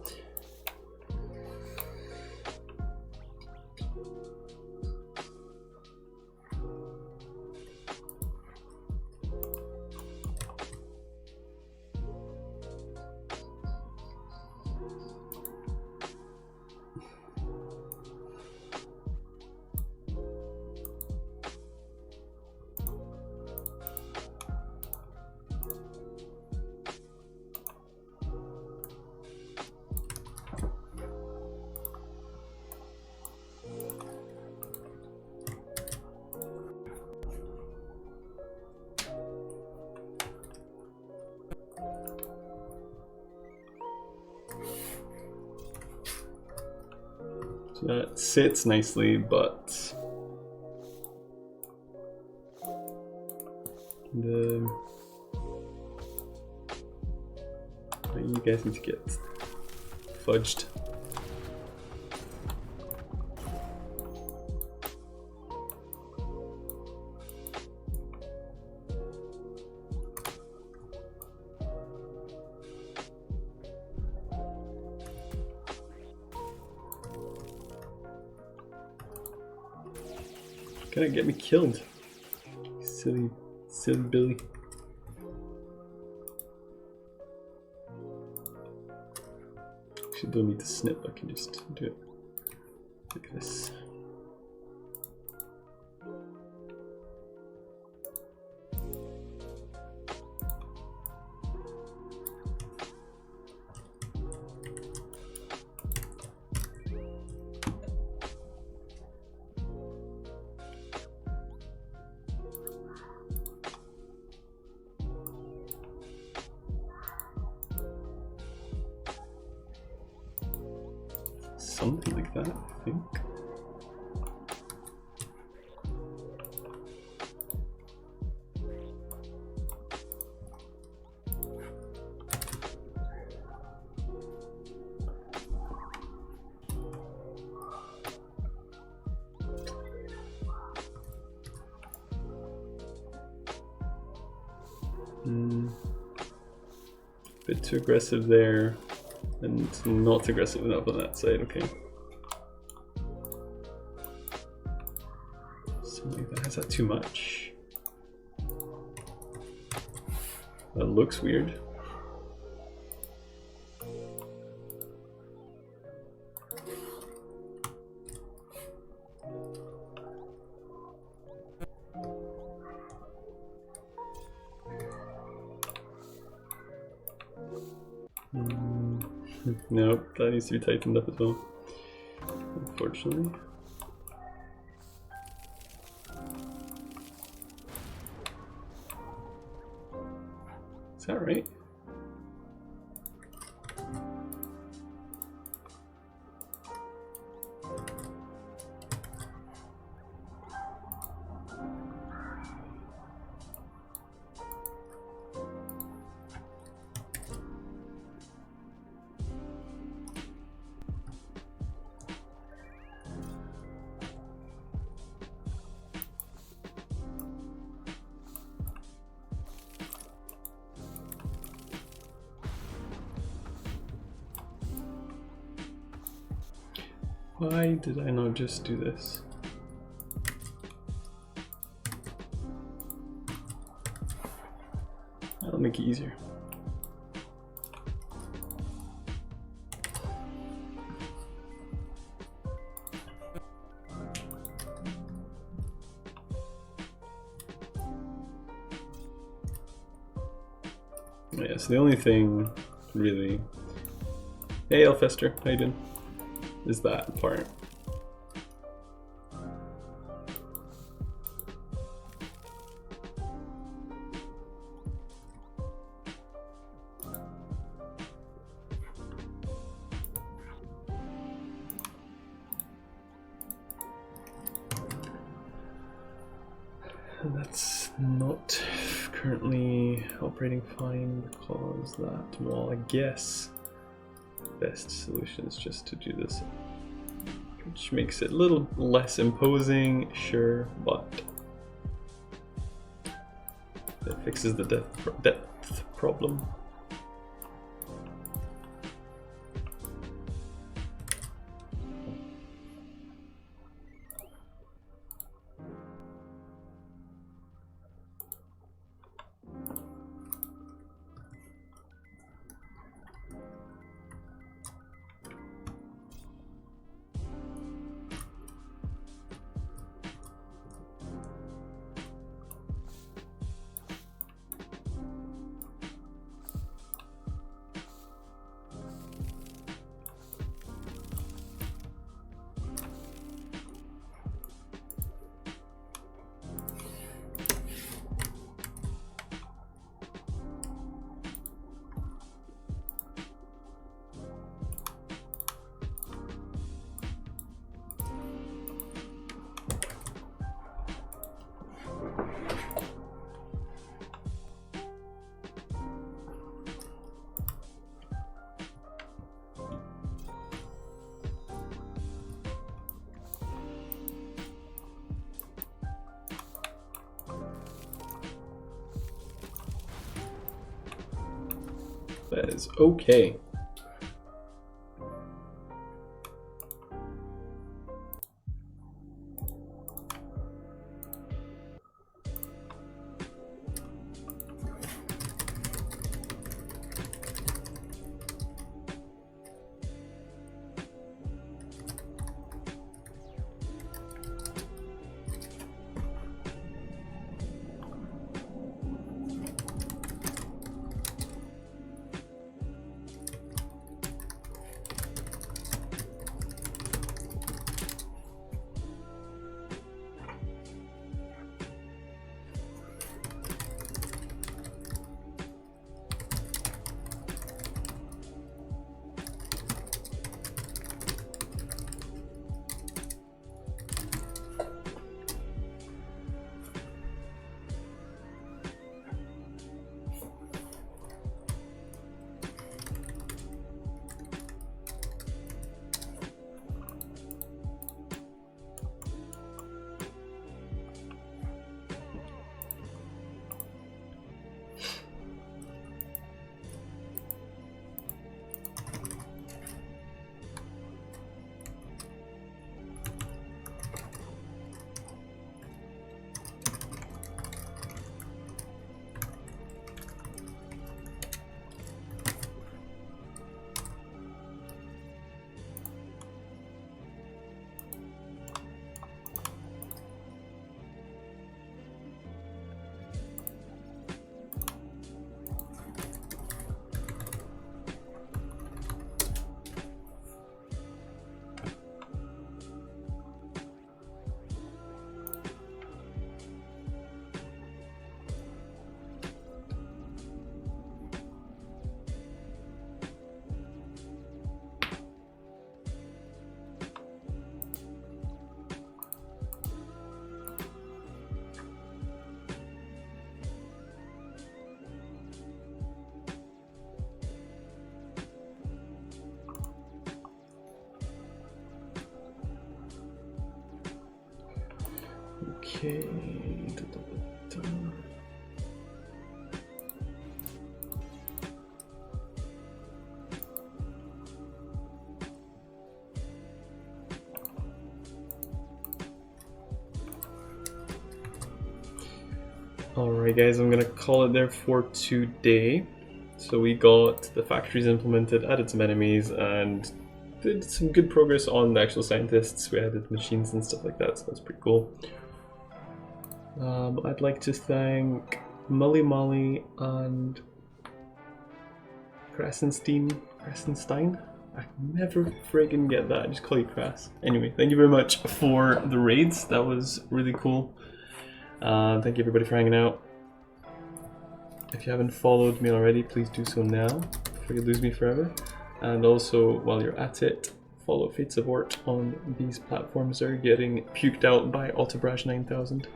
So that sits nicely, but you guys need to get fudged. Gonna get me killed. Silly Billy. Actually, don't need to snip, I can just do it like this. Something like that, I think. Bit too aggressive there. And not aggressive enough on that side, okay. Something like that. Is that too much? That looks weird. Nope, that needs to be tightened up as well, unfortunately. Is that right? Why did I not just do this? That'll make it easier. Yeah, so the only thing really... Hey Elfester, how you doing? Is that part. And that's not currently operating fine because that, well, I guess best solution is just to do this, which makes it a little less imposing, sure, but it fixes the depth problem. That is okay. Okay. Alright guys, I'm gonna call it there for today. So we got the factories implemented, added some enemies, and did some good progress on the actual scientists. We added machines and stuff like that, so that's pretty cool. I'd like to thank Mully Molly and Krasenstein. I never friggin' get that. I just call you Crass. Anyway, thank you very much for the raids. That was really cool. Thank you everybody for hanging out. If you haven't followed me already, please do so now before you lose me forever. And also, while you're at it, follow Fates of Ort on these platforms. They're getting puked out by Altabrash 9000.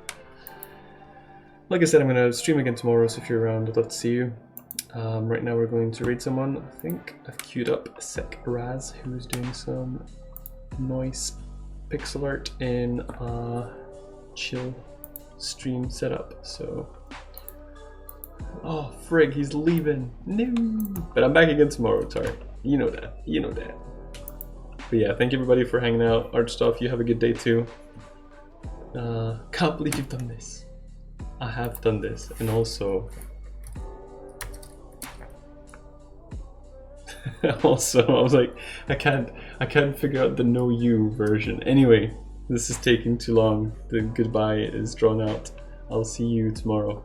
Like I said, I'm going to stream again tomorrow, so if you're around, I'd love to see you. Right now we're going to raid someone. I think I've queued up Sek Raz, who's doing some nice pixel art in chill stream setup. So, oh frig, he's leaving. No, but I'm back again tomorrow. Sorry, you know that. You know that. But yeah, thank you everybody for hanging out. Art stuff. You have a good day too. Can't believe you've done this. I have done this, and also. Also, I was like, I can't figure out the no you version. Anyway, this is taking too long. The goodbye is drawn out. I'll see you tomorrow.